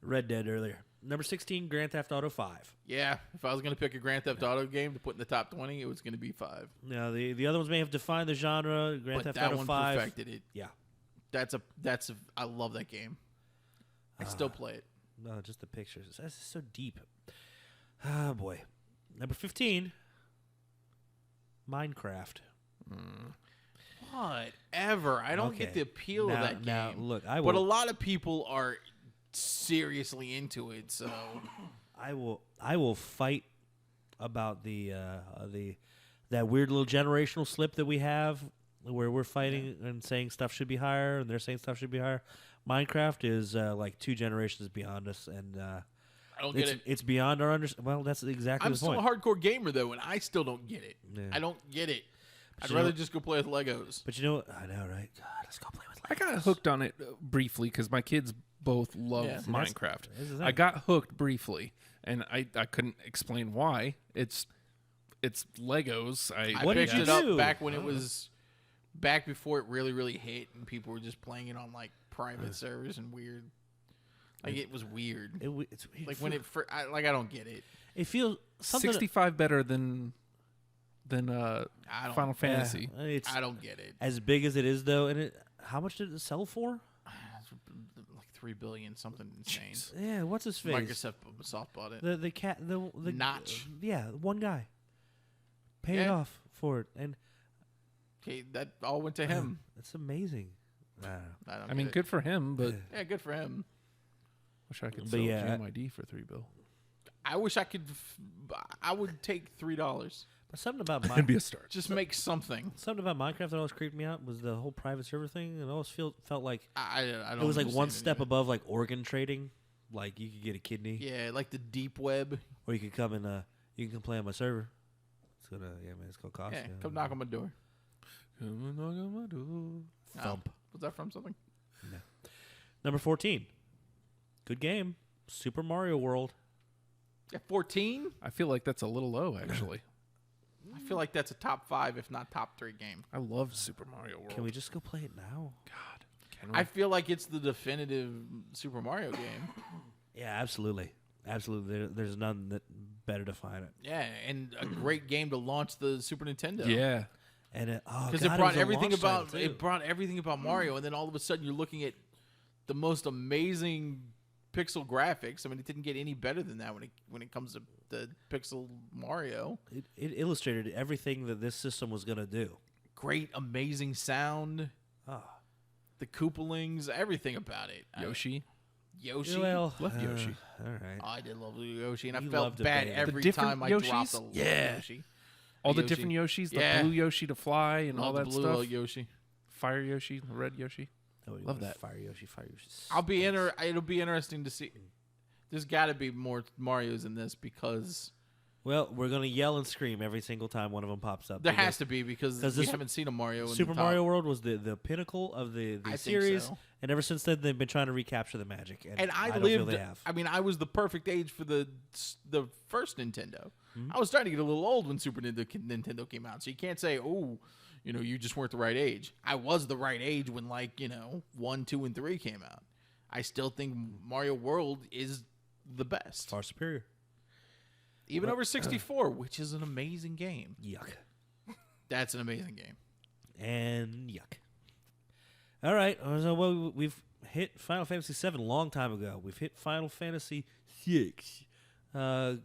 Red Dead earlier. Number 16, Grand Theft Auto 5. Yeah, if I was going to pick a Grand Theft Auto game to put in the top 20, it was going to be 5. Now, the other ones may have defined the genre. Grand But Theft that Auto one 5. perfected it. Yeah. I love that game. I still play it. No, just the pictures. That's so deep. Oh, boy. Number 15, Minecraft. Whatever. I don't get Okay. the appeal of that game. Now, look, But a lot of people are seriously into it, so I will fight about that weird little generational slip that we have where we're fighting and saying stuff should be higher and they're saying stuff should be higher. Minecraft is like 2 generations beyond us, and I don't get it. it's beyond our understanding. Well, that's exactly I'm the still point. a hardcore gamer though, and I still don't get it. Yeah. I don't get it. I'd you rather know- just go play with Legos. But you know what? I know, right? God, let's go play with I got hooked on it briefly because my kids both love Yeah. Minecraft. That's the thing. I got hooked briefly, and I couldn't explain why. It's Legos. I What did picked you it up do? back when it was back before it really hit, and people were just playing it on like private servers and weird. Like it was weird. It's weird. Like when I don't get it. it feels something. 65 better than Final Fantasy. Yeah, it's I don't get it. as big as it is though, and how much did it sell for? Like $3 billion, something insane. Yeah, what's his face? Microsoft bought it. The cat the Notch. Yeah, one guy paid Yeah. off for it, and Okay, that all went to him. it's amazing. I I mean, good for him, but Yeah, good for him. wish I could But sell yeah, GMYD for $3 bill. I wish I could. I would take $3. But something about It'd be a start. Just make something. something about Minecraft that always creeped me out was the whole private server thing. It always felt like I don't. it was like one understand step any of above like organ trading. Like you could get a kidney, it. Yeah, like the deep web. or you could come and you can come play on my server. It's gonna it's gonna cost Yeah, you. come knock on my door. Thump. Was that from something? Number 14, good game, Super Mario World. Yeah, 14. I feel like that's a little low, actually. I feel like that's a top 5, if not top 3 game. I love Super Mario World. Can we just go play it now? God, can we? I feel like it's the definitive Super Mario game. Yeah, absolutely. There's none that better define it. Yeah, and a great game to launch the Super Nintendo. Yeah. And it because it brought everything about Mario, and then all of a sudden you're looking at the most amazing pixel graphics. I mean, it didn't get any better than that when it comes to the pixel Mario. It illustrated everything that this system was gonna do. Great, amazing sound. The Koopalings, everything about it. Yoshi. Yoshi. Well, Love Yoshi. All right. I did love Yoshi, and I You felt loved it, bad baby. every The different time I Yoshis? dropped a Yeah. Yoshi. All the Yoshi. different Yoshis, the Yeah. blue Yoshi to fly and all Love that the blue stuff. Yoshi. Fire Yoshi, the red Yoshi. Oh, you Love want that. Fire Yoshi. It'll be interesting to see. There's got to be more Marios in this because Well, we're gonna yell and scream every single time one of them pops up. there has to be because 'cause we this haven't seen a Mario. In Super the top. Mario World was the pinnacle of the I think series, so. and ever since then they've been trying to recapture the magic. And I don't lived. feel they have. I mean, I was the perfect age for the first Nintendo. Hmm? I was starting to get a little old when Super Nintendo came out, so you can't say, "Oh, you just weren't the right age." I was the right age when 1, 2, and 3 came out. I still think Mario World is the best, Far superior. even over 64, which is an amazing game. Yuck. That's an amazing game. And yuck. All right. So we've hit Final Fantasy VII a long time ago. We've hit Final Fantasy VI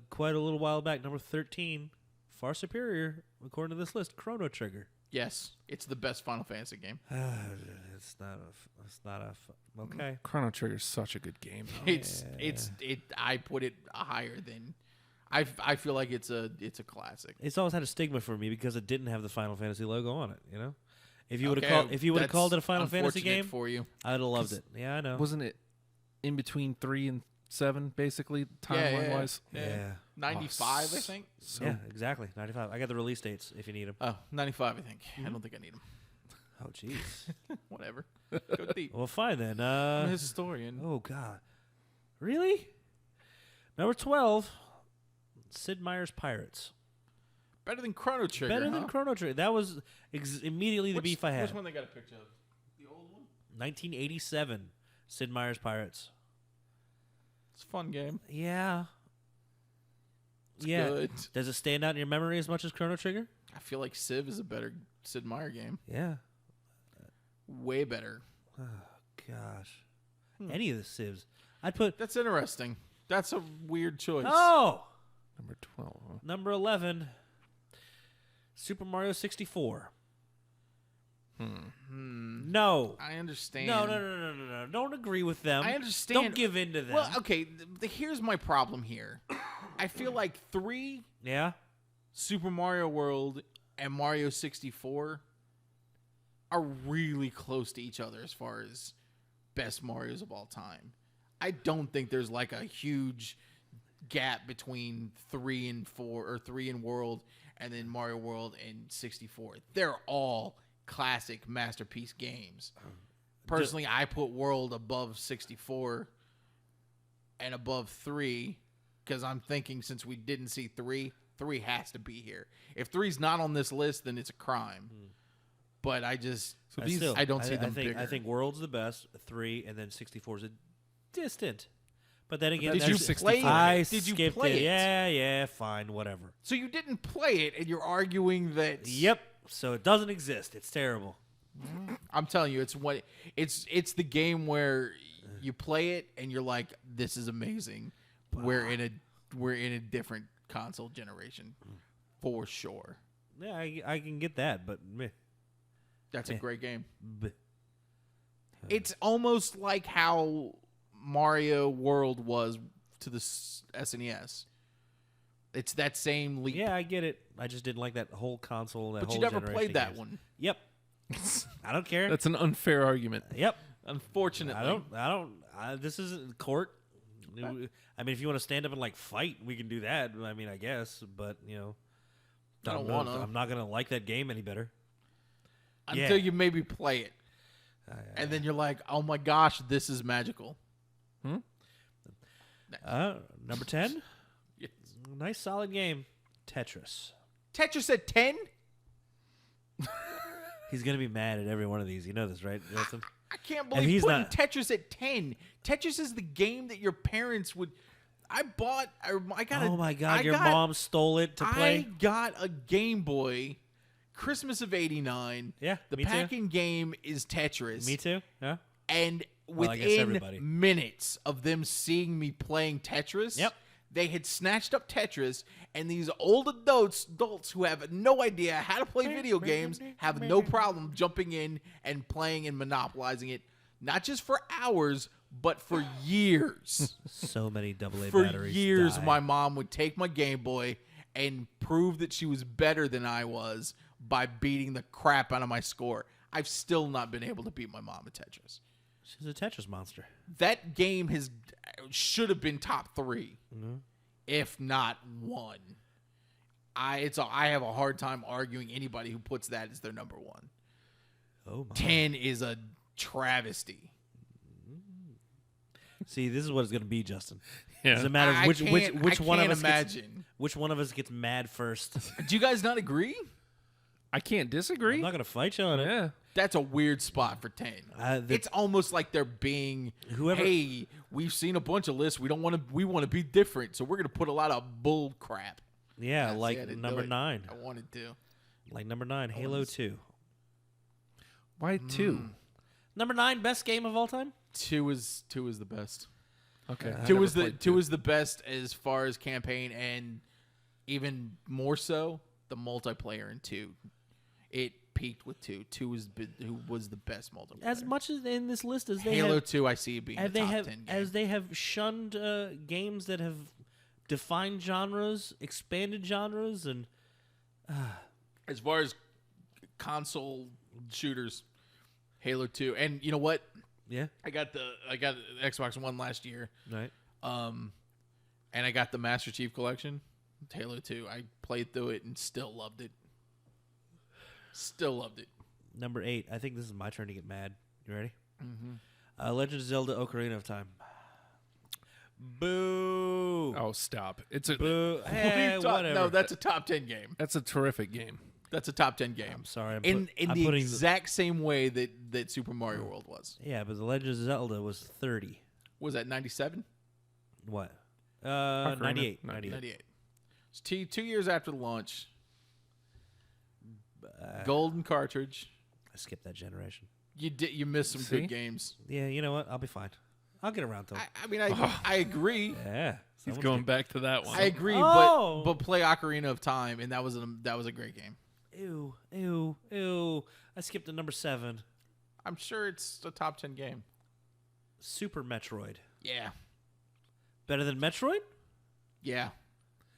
quite a little while back. Number 13, far superior, according to this list, Chrono Trigger. Yes, it's the best Final Fantasy game. It's not a. Okay. Chrono Trigger's such a good game. though. I put it higher than. I feel like it's a classic. It's always had a stigma for me because it didn't have the Final Fantasy logo on it. If you would have Okay, called that's it a Final Fantasy unfortunate game, for you. I'd have loved it. Yeah, I know. Wasn't it in between 3 and 7, basically, timeline wise? Yeah. 95, I think. So Yeah, exactly. 95. I got the release dates if you need them. Oh, 95, I think. Mm-hmm. I don't think I need them. Oh, jeez. Whatever. Go deep. Well, fine then. I'm a historian. Oh God, really? Number 12, Sid Meier's Pirates. Better than Chrono Trigger. Better than Chrono Trigger. That was immediately the beef I had. Which one they got a picture of? The old one? 1987, Sid Meier's Pirates. It's a fun game. Yeah. It's yeah. good. Does it stand out in your memory as much as Chrono Trigger? I feel like Civ is a better Sid Meier game. Yeah. Way better. Gosh. Any of the Civs. I'd put. That's interesting. That's a weird choice. Oh! number 12. Huh? Number 11, Super Mario 64. No. I understand. No. Don't agree with them. I understand. Don't give in to them. Well, okay. Here's my problem here. I feel like 3 yeah? Super Mario World and Mario 64 are really close to each other as far as best Marios of all time. I don't think there's like a huge gap between 3 and 4 or 3 and World and then Mario World and 64. They're all classic masterpiece games. Personally, I put World above 64 and above 3 because I'm thinking since we didn't see 3 has to be here. If 3's not on this list, then it's a crime. But I just I don't see them bigger. I think World's the best, 3, and then 64 is a distant But then again, Did you that's- play it? I Did you skipped play it? Yeah, fine, whatever. So you didn't play it, and you're arguing that. Yep. So it doesn't exist. It's terrible. I'm telling you, it's the game where you play it and you're like, this is amazing. We're in a different console generation, for sure. Yeah, I can get that, but meh. That's a great game. Bleh. It's almost like how Mario World was to the SNES. It's that same leap. Yeah, I get it. I just didn't like that whole console. but whole you never generation played of that games. one. Yep. I don't care. That's an unfair argument. Yep. Unfortunately, This isn't court. I mean, if you want to stand up and like fight, we can do that. I mean, I guess, but I don't want to. I'm not gonna like that game any better. Until you maybe play it, and then you're like, "Oh my gosh, this is magical." Number 10. Yes. Nice solid game. Tetris. Tetris at 10? He's gonna be mad at every one of these. You know this, right, Justin? I can't And believe he's putting not- Tetris at 10. Tetris is the game that your parents would. I got. Oh my God! Your mom stole it to play. I got a Game Boy, Christmas of '89. Yeah, the me too. packing game is Tetris. Me too. Yeah. And Well, I guess within everybody. minutes of them seeing me playing Tetris, Yep. they had snatched up Tetris, and these old adults who have no idea how to play video games have no problem jumping in and playing and monopolizing it, not just for hours, but for years. So many AA For batteries. years, die. my mom would take my Game Boy and prove that she was better than I was by beating the crap out of my score. I've still not been able to beat my mom at Tetris. She's a Tetris monster. That game should have been top 3, if not 1. I have a hard time arguing anybody who puts that as their number 1. Oh my! 10 is a travesty. See, this is what it's gonna be, Justin. Yeah. Doesn't matter I which one of can't us imagine. which one of us gets mad first. Do you guys not agree? I can't disagree. I'm not gonna fight you on it. Yeah. That's a weird spot for 10. It's almost like they're being, hey, we've seen a bunch of lists. We want to be different, so we're going to put a lot of bull crap. Yeah, See, I like didn't number do it. 9. I wanted to. Like number 9, Halo 2. Why 2? Number 9, best game of all time. 2 is the best. Okay. I 2 never is the played 2 is the best as far as campaign, and even more so the multiplayer in 2. It peaked with 2. 2 was the best multiplayer. As much as in this list as they Halo have, 2, I see it being a top 10 game. as they have shunned games that have defined genres, expanded genres, and As far as console shooters, Halo 2, and you know what? yeah, I got the Xbox One last year, right. and I got the Master Chief Collection, Halo 2. I played through it and still loved it. Still loved it. Number 8. I think this is my turn to get mad. You ready? Mm-hmm. Legend of Zelda: Ocarina of Time. Boo! Oh, stop. It's a Boo! Hey, whatever. No, that's a top 10 game. That's a terrific game. That's a top 10 game. I'm sorry. In I'm the putting exact same way that Super Mario World was. yeah, but the Legend of Zelda was 30. Was that 97? What? Ocarina? 98. 98. It's 2 years after the launch. Golden cartridge. I skipped that generation. You missed some See? good games. Yeah, you know what? I'll be fine. I'll get around to it. I mean, I agree. Yeah. He's someone's going get- back to that one. I agree, Oh. but play Ocarina of Time, and that was a great game. Ew, ew, ew. I skipped to number 7. I'm sure it's a top 10 game. Super Metroid. Yeah, Better than Metroid? yeah,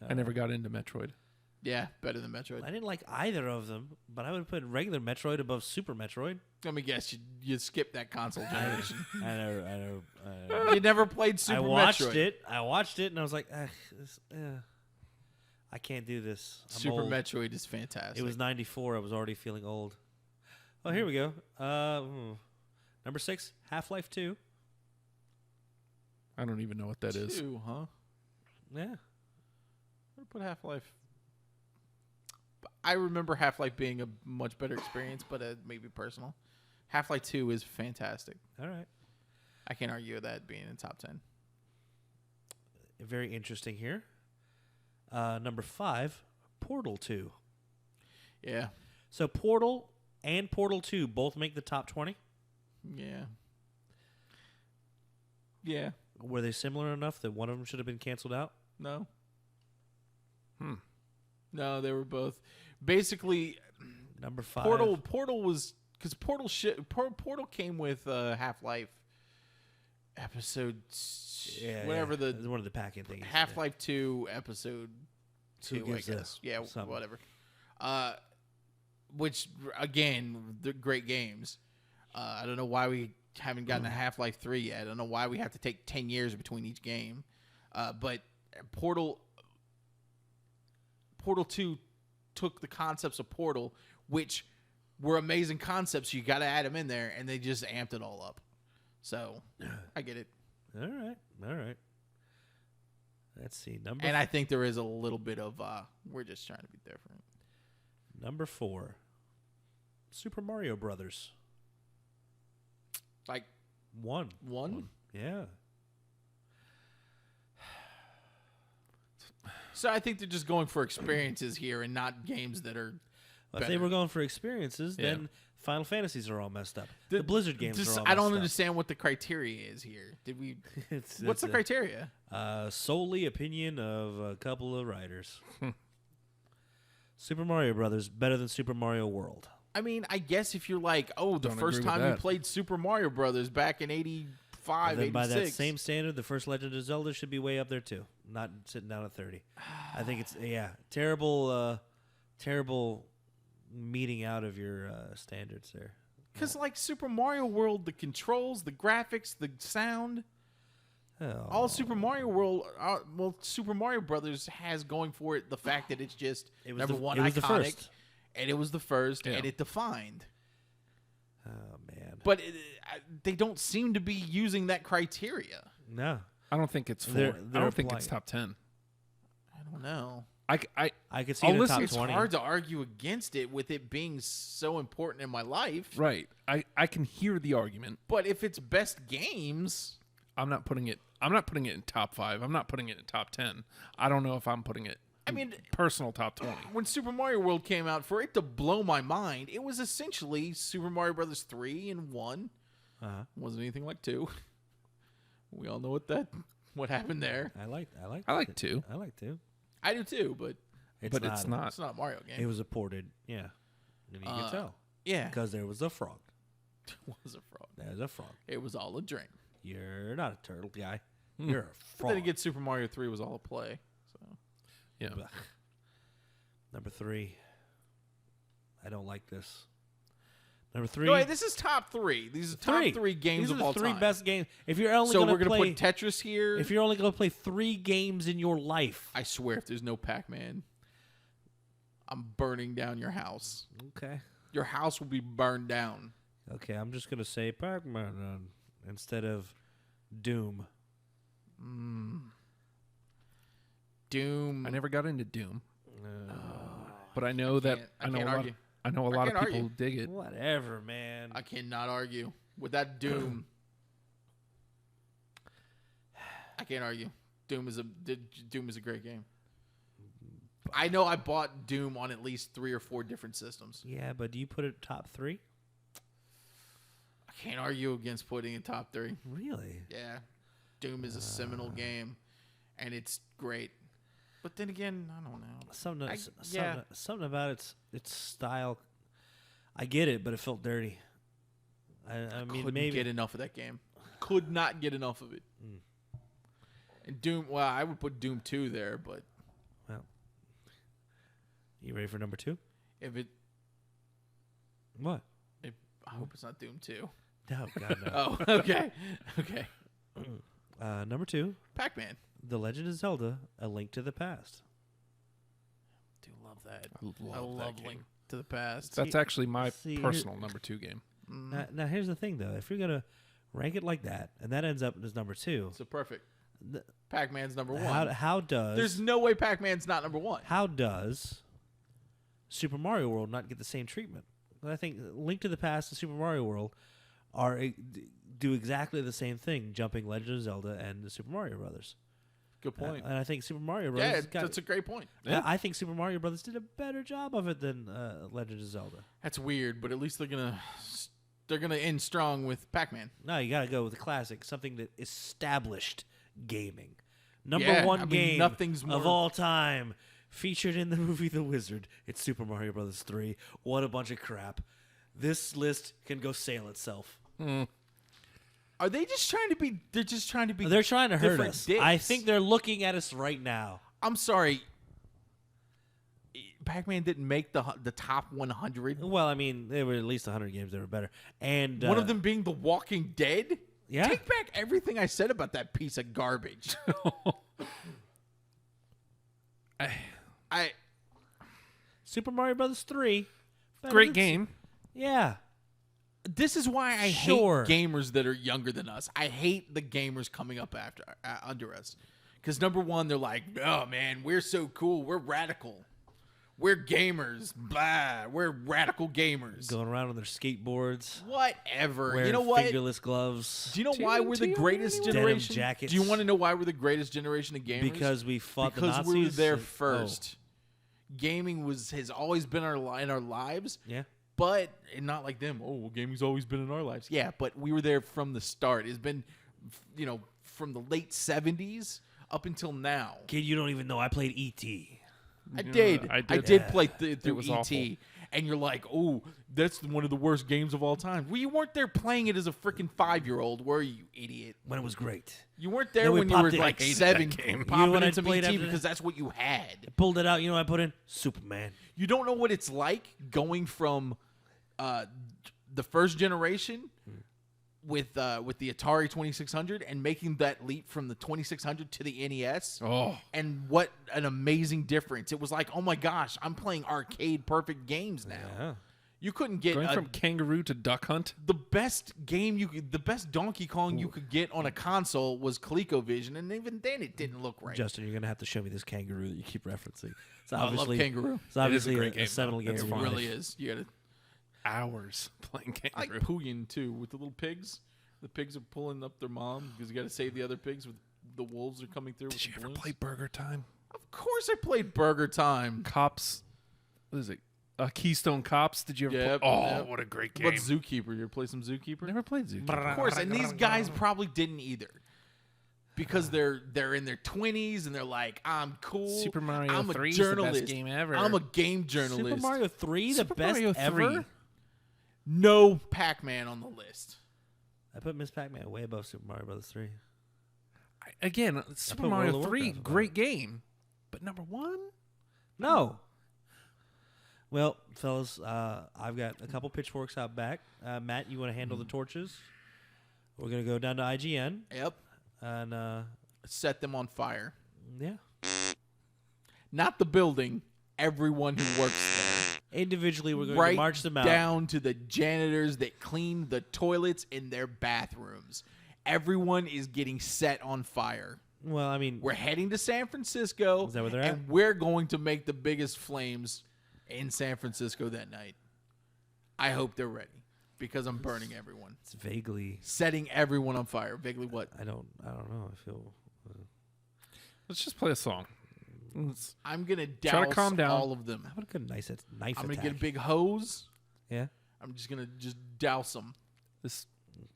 I never got into Metroid. yeah. Better than Metroid. I didn't like either of them, but I would put regular Metroid above Super Metroid. Let me guess, you skipped that console generation. I know. You never played Super I watched Metroid. it. I watched it, and I was like, I can't do this. I'm Super old. Metroid is fantastic. It was 94. I was already feeling old. Oh, here we go. Number 6, Half-Life 2. I don't even know what that is. 2, huh? Yeah. I'd put Half-Life. I remember Half-Life being a much better experience, but maybe personal. Half-Life 2 is fantastic. All right. I can't argue with that being in top 10. very interesting here. Number 5, Portal 2. Yeah. So Portal and Portal 2 both make the top 20. Yeah. Yeah. Were they similar enough that one of them should have been canceled out? No. No, they were both basically Number 5. Portal was because Portal came with Half-Life episode whatever It was the one of the pack-in things. Half-Life 2 episode 2, I gives a guess. Yeah, something. whatever. Which again, they're great games. I don't know why we haven't gotten a Half-Life 3 yet. I don't know why we have to take 10 years between each game. But Portal 2 took the concepts of Portal, which were amazing concepts. You got to add them in there, and they just amped it all up. So I get it. All right. Let's see. And I think there is a little bit of we're just trying to be different. Number 4, Super Mario Brothers. Like One. Yeah. So I think they're just going for experiences here and not games that are. Well, if they better. were going for experiences, Yeah. then Final Fantasies are all messed up. The Blizzard games are all messed I don't up. understand what the criteria is here. Did we? It's What's the criteria? solely opinion of a couple of writers. Super Mario Brothers better than Super Mario World. I mean, I guess if you're like, oh, the Don't first agree with time you that. played Super Mario Brothers back in 85, And then by that 86. same standard, the first Legend of Zelda should be way up there too, not sitting down at 30. I think it's terrible meeting out of your standards there. Because like Super Mario World, the controls, the graphics, the sound, all Super Mario World, Super Mario Brothers has going for it the fact that it's just It was number the- one it was the iconic, first. and it was the first, Yeah. and it defined. Oh man, But they don't seem to be using that criteria. no, I don't think it's 4. They're I don't think it's applying top 10. I don't know. I I could see I'll it in listen- top It's 20. hard to argue against it with it being so important in my life. right. I can hear the argument. But if it's best games, I'm not putting it in top 5. I'm not putting it in top 10. I don't know if I'm putting it I mean, personal top 20. when Super Mario World came out, for it to blow my mind, it was essentially Super Mario Brothers 3 and 1. Wasn't anything like 2. We all know what happened there. I like 2. I like 2, but But it's not. it's not a Mario game. It was ported. Yeah, and you can tell yeah, because there was a frog. it was a frog. There's a frog. It was all a drink. You're not a turtle guy. You're a But frog. then again, Super Mario 3 was all a play. So Yeah. Ugh. Number 3. I don't like this. Number 3. no, wait, this is top 3. These are top 3 games These are of the all 3 time. best games. If you're only So gonna we're gonna play, put Tetris here. if you're only gonna play 3 games in your life, I swear, if there's no Pac-Man, I'm burning down your house. okay. Your house will be burned down. Okay, I'm just gonna say Pac-Man instead of Doom. Doom. I never got into Doom. But I know I can't argue. I know a lot of can't people argue. dig it. Whatever, man. I cannot argue with that Doom. I can't argue. Doom is a great game. I know I bought Doom on at least 3 or 4 different systems. Yeah, but do you put it top 3? I can't argue against putting in top 3. Really? Yeah, Doom is a seminal game, and it's great. But then again, I don't know. Something about its style. I get it, but it felt dirty. I mean, Couldn't maybe get enough of that game. Could not get enough of it. And Doom, well, I would put Doom 2 there, but Well, you ready for number 2? if it, What? I hope it's not Doom 2. No, God no. Oh, okay. Okay. Number 2, Pac-Man. The Legend of Zelda: A Link to the Past. Do love that. I I love love that Link to the Past. That's actually my see, personal number 2 game. Now, here's the thing, though. If you're gonna rank it like that, and that ends up as number 2, So perfect. th- Pac-Man's number 1. how does There's no way Pac-Man's not number 1. how does Super Mario World not get the same treatment? Well, I think Link to the Past and Super Mario World do exactly the same thing, jumping Legend of Zelda and the Super Mario Brothers. Good point. And I think Super Mario Bros. Yeah, got- that's a great point. I think Super Mario Brothers did a better job of it than Legend of Zelda. That's weird, but at least they're gonna end strong with Pac-Man. No, you got to go with the classic, something that established gaming. Number Yeah, one I mean, game nothing's of more- all time, featured in the movie The Wizard. It's Super Mario Brothers 3. What a bunch of crap. This list can go sail itself. Are they just trying to be? They're just trying to be. They're trying to hurt different us. dicks. I think they're looking at us right now. I'm sorry. Pac-Man didn't make the top 100. Well, I mean, there were at least 100 games that were better. And One of them being The Walking Dead. Yeah. Take back everything I said about that piece of garbage. I Super Mario Brothers 3. better Great than- game. Yeah. This is why I Sure. hate gamers that are younger than us. I hate the gamers coming up after under us. Because number one, they're like, "Oh man, we're so cool. We're radical. We're gamers. Blah. We're radical gamers. Going around on their skateboards. Whatever. Wearing You know what? fingerless gloves. Do you know why we're the TNT greatest Denim generation? jackets. Do you want to know why we're the greatest generation of gamers? Because we fought the because we were Nazis? there Oh. first. Gaming has always been in our lives. Yeah. But and not like them. Oh, well, gaming's always been in our lives. Yeah, but we were there from the start. It's been, from the late 70s up until now. Kid, you don't even know I played E.T. I did. I I did. did play through was ET. awful. And you're like, oh, that's one of the worst games of all time. Well, you weren't there playing it as a freaking 5-year-old, were you, idiot? When it was great. You weren't there Then we when you were popped it. like I hated 7, that game. You know popping what I into played ET after because that? that's what you had. Pulled it out. You know what I put in? Superman. You don't know what it's like going from the first generation with the Atari 2600 and making that leap from the 2600 to the NES. Oh. And what an amazing difference. It was like, oh my gosh, I'm playing arcade perfect games now. Yeah. You couldn't get Going from Kangaroo to Duck Hunt. the best the best Donkey Kong you could get on a console was ColecoVision, and even then it didn't look right. Justin, you're going to have to show me this kangaroo that you keep referencing. It's I love obviously, Kangaroo. It's obviously great game, seminal though. game. It's of It your really life. is. You gotta Hours playing I like Kangaroo. Pooyin too with the little pigs. The pigs are pulling up their mom because you got to save the other pigs. With the wolves are coming through. Did with you the ever balloons. play Burger Time? Of course, I played Burger Time. Cops. What is it? Keystone Cops. Did you ever Yep, play? Oh, yep. what a great game. What Zookeeper? You ever play some Zookeeper? Never played Zookeeper. Of course, and these guys probably didn't either. Because they're in their 20s and they're like, I'm cool. Super Mario I'm 3 a is the best journalist. game ever. I'm a game journalist. Super Mario 3, the Super best Mario ever? 3. No Pac-Man on the list. I put Miss Pac-Man way above Super Mario Brothers 3. Again, Super put Mario World of 3, Warcraft above great game. But number one? No. Well, fellas, I've got a couple pitchforks out back. Matt, you want to handle the torches? We're going to go down to IGN. Yep. And, Set them on fire. yeah. Not the building. Everyone who works there. Individually, we're going Right to march them out. down to the janitors that clean the toilets in their bathrooms. Everyone is getting set on fire. Well, I mean, We're heading to San Francisco. Is that where they're and at? we're going to make the biggest flames in San Francisco that night. I hope they're ready because I'm burning everyone. it's vaguely. Setting everyone on fire. Vaguely what? I don't know. I feel. Let's just play a song. Let's- I'm going to Try to douse calm down. all of them. How about a good nice knife I'm going to attack? get a big hose. Yeah. I'm just going to just douse them. this,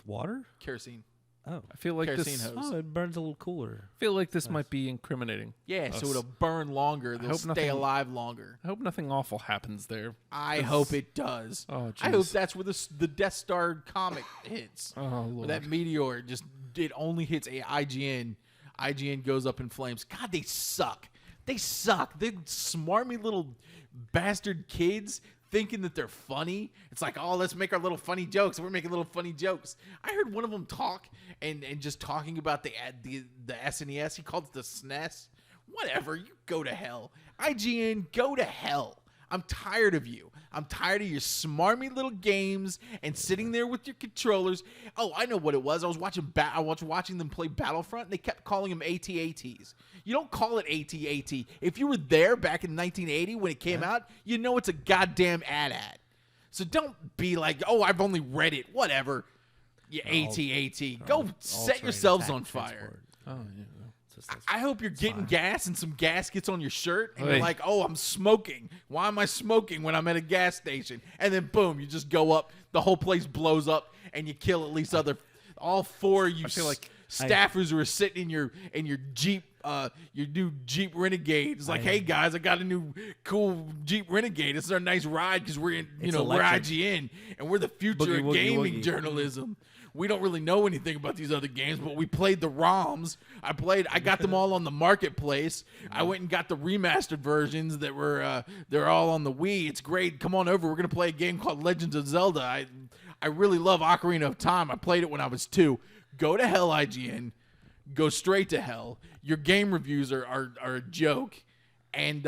Water? Kerosene. Oh. I feel like Kerosene this. hose. Oh, it burns a little cooler. I feel like this might be incriminating. Yeah, so us. it'll burn longer. They'll hope stay nothing- alive longer. I hope nothing awful happens there. I hope it does. Oh, I hope jeez. that's where the Death Star comic hits. Oh, Where Lord. that meteor just it only hits a IGN. IGN goes up in flames. God, they suck. They suck. They're smarmy little bastard kids thinking that they're funny. It's like, oh, let's make our little funny jokes. We're making little funny jokes. I heard one of them talk and just talking about the SNES. He called it the SNES. Whatever. You go to hell. IGN, go to hell. I'm tired of you. I'm tired of your smarmy little games and sitting there with your controllers. Oh, I know what it was. I was watching them play Battlefront, and they kept calling them AT-ATs. You don't call it AT-AT. If you were there back in 1980 when it came out, you know it's a goddamn AT-AT. So don't be like, oh, I've only read it. Whatever. You AT-AT. Go set All-terrain yourselves attack on fire. transport. Oh, yeah. It's I hope you're getting gas and some gas gets on your shirt and Hey. you're like, oh, I'm smoking. Why am I smoking when I'm at a gas station? And then boom, you just go up, the whole place blows up, and you kill at least all four of you feel like staffers who are sitting in your Jeep, your new Jeep Renegade. It's like, hey guys, I got a new cool Jeep Renegade. This is our nice ride because we're It's we're electric. IGN and we're the future Boogie of woogie gaming woogie. journalism. We don't really know anything about these other games, but we played the ROMs. I got them all on the marketplace. I went and got the remastered versions that were they're all on the Wii. It's great. Come on over. We're gonna play a game called Legends of Zelda. I really love Ocarina of Time. I played it when I was 2. Go to hell, IGN. Go straight to hell. Your game reviews are a joke, and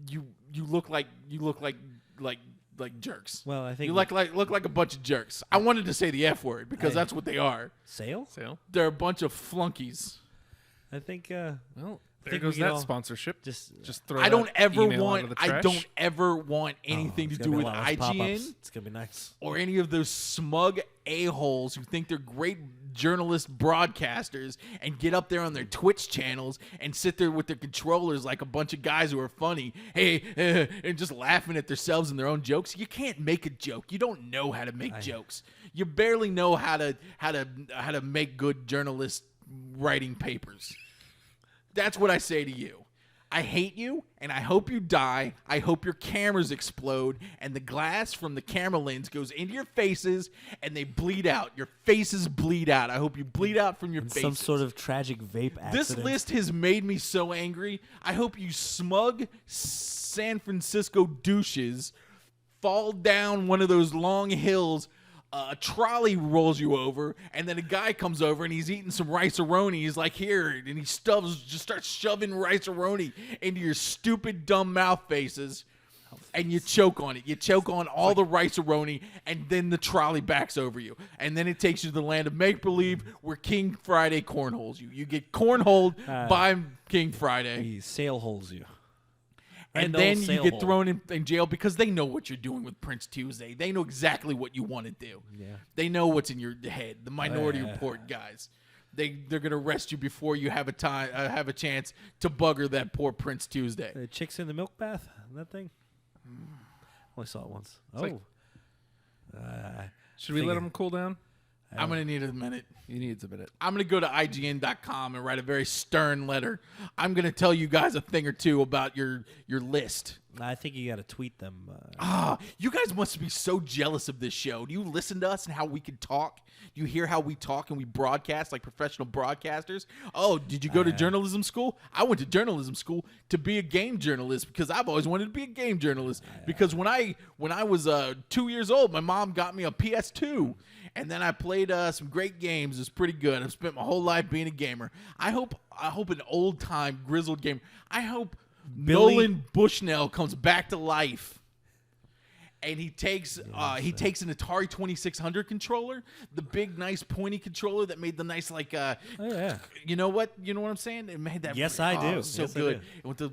you look like jerks. Well, I think You look like a bunch of jerks. I wanted to say the F word because that's what they are. sale. They're a bunch of flunkies. I think. Well, there think goes we can that all sponsorship. Just throw I don't that ever email want. out of the I trash. don't ever want anything to it's do gonna be with a lot less pop-ups. IGN It's gonna be nice. or any of those smug a-holes who think they're great journalist broadcasters and get up there on their Twitch channels and sit there with their controllers like a bunch of guys who are funny, and just laughing at themselves and their own jokes. You can't make a joke. You don't know how to make jokes. You barely know how to make good journalist writing papers. That's what I say to you. I hate you, and I hope you die. I hope your cameras explode, and the glass from the camera lens goes into your faces, and they bleed out. Your faces bleed out. I hope you bleed out from your faces. Some sort of tragic vape accident. This list has made me so angry. I hope you smug San Francisco douches fall down one of those long hills. A trolley rolls you over, and then a guy comes over and he's eating some rice-a-roni. He's like, here, and he just starts shoving rice-a-roni into your stupid, dumb mouth faces, and you choke on it. You choke on all the rice-a-roni, and then the trolley backs over you. And then it takes you to the land of make-believe where King Friday cornholes you. You get cornholed by King Friday. He sail holes you. And Randall then you sail get hole. thrown in jail because they know what you're doing with Prince Tuesday. They know exactly what you want to do. Yeah. They know what's in your head. The Minority Report guys. They're gonna arrest you before you have a chance to bugger that poor Prince Tuesday. The chicks in the milk bath. That thing. Only saw it once. like- Oh. Should we let them cool down? I'm gonna need a minute. You need a minute. I'm going to go to IGN.com and write a very stern letter. I'm going to tell you guys a thing or two about your list. I think you got to tweet them. You guys must be so jealous of this show. Do you listen to us and how we can talk? Do you hear how we talk and we broadcast like professional broadcasters? Oh, did you go to journalism school? I went to journalism school to be a game journalist because I've always wanted to be a game journalist. Because when I was 2 years old, my mom got me a PS2. And then I played some great games. It's pretty good. I've spent my whole life being a gamer. I hope an old time grizzled gamer. I hope Nolan Bushnell comes back to life. And he takes an Atari 2600 controller, the big nice pointy controller that made the nice you know what I'm saying? It made that Yes, I do. so Yes, I good. do. With the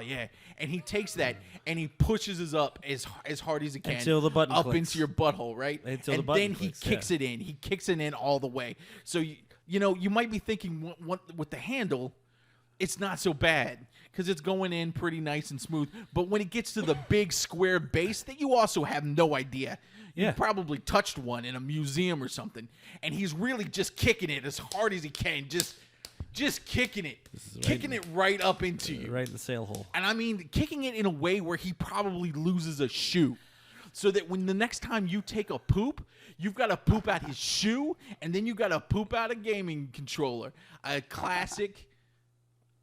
yeah. And he takes that and he pushes it up as hard as he can Until the button up clicks. into your butthole, right? Until and the button then he clicks, kicks it in. He kicks it in all the way. So you might be thinking with the handle, it's not so bad because it's going in pretty nice and smooth. But when it gets to the big square base that you also have no idea, you probably touched one in a museum or something, and he's really just kicking it as hard as he can, just kicking it, it right up into you. Right in the sail hole. And I mean, kicking it in a way where he probably loses a shoe. So that when the next time you take a poop, you've got to poop out his shoe, and then you got to poop out a gaming controller. A classic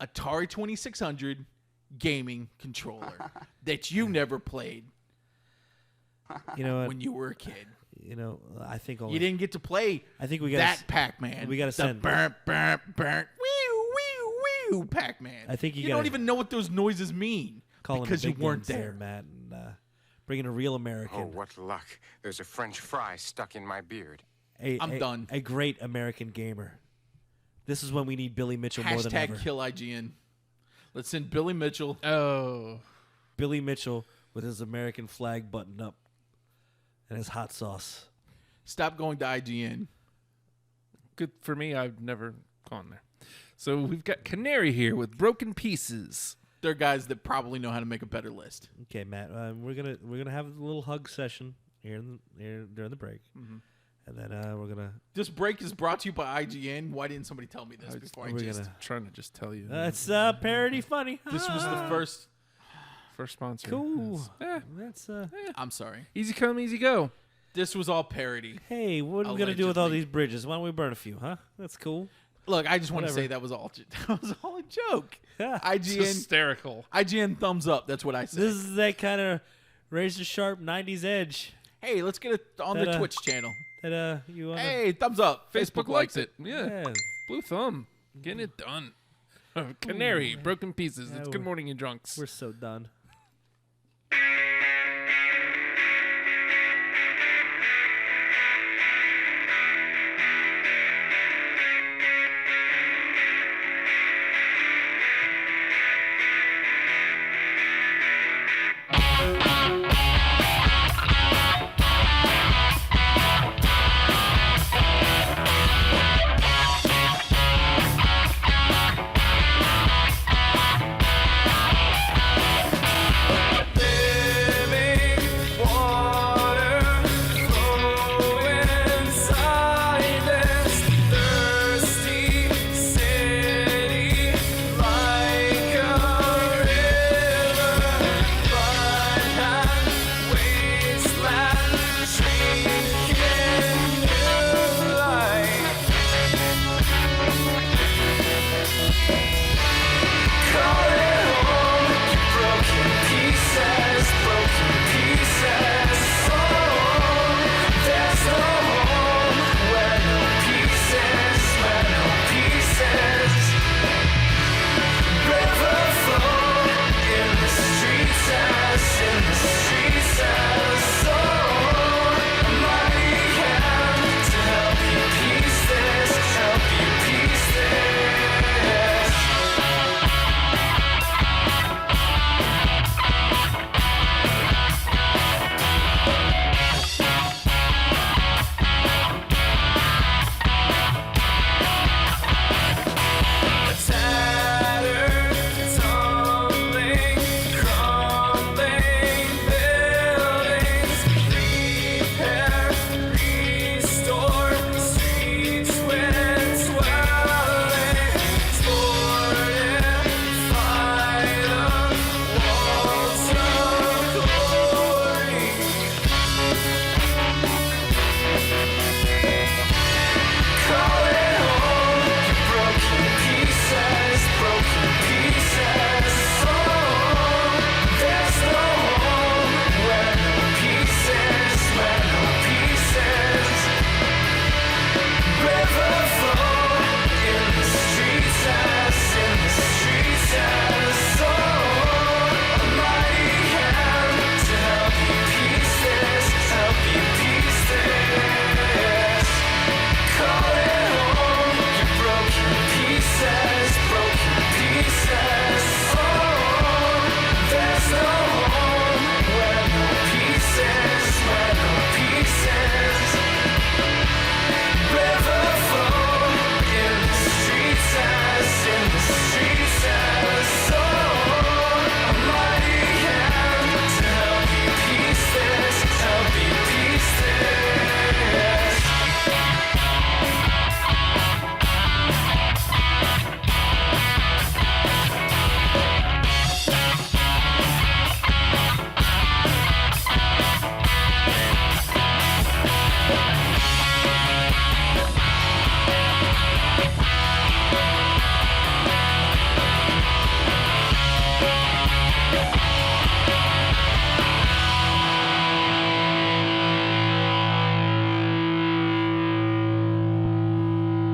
Atari 2600 gaming controller that you never played You know what? when you were a kid. You know, I think only You didn't get to play I think we gotta that Pac-Man. we gotta the send- burnt, wee, Pac-Man. I think you don't gotta- even know what those noises mean calling because the you big weren't guns there. Matt, and bringing a real American. Oh, what luck. There's a French fry stuck in my beard. I'm done. A great American gamer. This is when we need Billy Mitchell more than ever. Hashtag kill IGN. Let's send Billy Mitchell. Oh. Billy Mitchell with his American flag buttoned up and his hot sauce. Stop going to IGN. Good for me. I've never gone there. So we've got Canary here with Broken Pieces. They're guys that probably know how to make a better list. Okay, Matt. We're gonna have a little hug session here during the break, and then we're gonna. This break is brought to you by IGN. Why didn't somebody tell me this before I we're just... gonna- Trying to just tell you. It's parody funny. This was the first... First sponsor. Cool. That's, That's I'm sorry. easy come, easy go. This was all parody. Hey, what are we gonna do with all Allegedly. these bridges? Why don't we burn a few, huh? That's cool. Look, I just want to Whatever. say that was all a joke. It's IGN hysterical. IGN thumbs up. That's what I say. This is that kind of razor sharp '90s edge Hey, let's get it on the That, Twitch channel. that you wanna. Hey, thumbs up. Facebook likes it. Yeah. Yeah. Blue thumb. Getting it done. Canary, Broken Pieces. Yeah, It's Good Morning, you drunks. We're so done.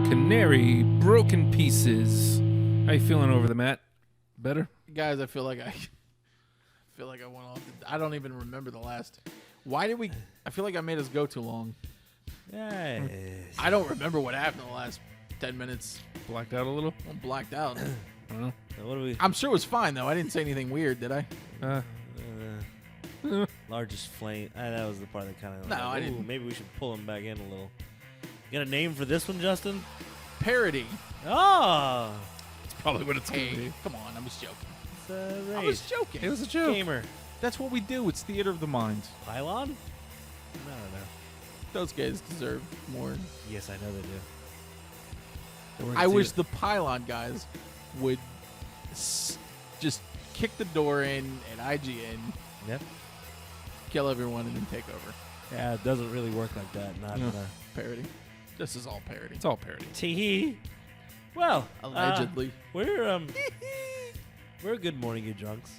Canary, Broken Pieces. How you feeling over the mat? Better? Guys, I feel like I went off. I don't even remember the last. Why did we? I feel like I made us go too long. Yes. I don't remember what happened in the last 10 minutes. Blacked out a little? I'm blacked out. I don't know. So what do we? I'm sure it was fine though. I didn't say anything weird, did I? Largest flame. That was the part that kind of. No, I didn't. Maybe we should pull him back in a little. You got a name for this one, Justin? Parody. Oh. probably what it's gonna Hey, be. come on, I was joking. It's a I raid. was joking. It was a joke. Gamer. That's what we do. It's theater of the mind. Pylon? I don't know. Those guys deserve more. Yes, I know they do. They work I too. wish the pylon guys would just kick the door in at IGN, Yep. kill everyone, and then take over. Yeah, it doesn't really work like that. Not No. Parody. This is all parody. It's all parody. Tee. Well, Allegedly. we're Good Morning You Drunks.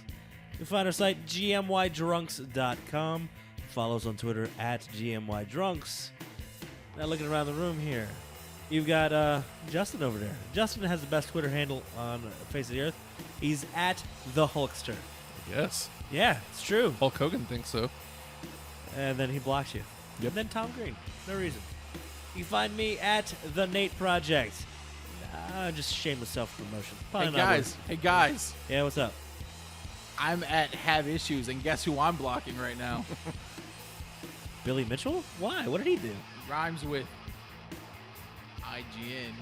You can find our site gmydrunks.com. Follow us on Twitter at gmydrunks. Now looking around the room here, you've got Justin over there. Justin has the best Twitter handle on the face of the earth. He's at the Hulkster. Yes. Yeah, it's true. Hulk Hogan thinks so. And then he blocks you. Yep. And then Tom Green. No reason. You can find me at the Nate Project. Just shameless self-promotion. Probably Hey not guys. worth- Hey guys. Yeah, what's up? I'm at Have Issues, and guess who I'm blocking right now? Billy Mitchell? Why? What did he do? Rhymes with IGN.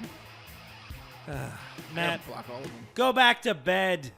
I Matt, block all of them. go back to bed.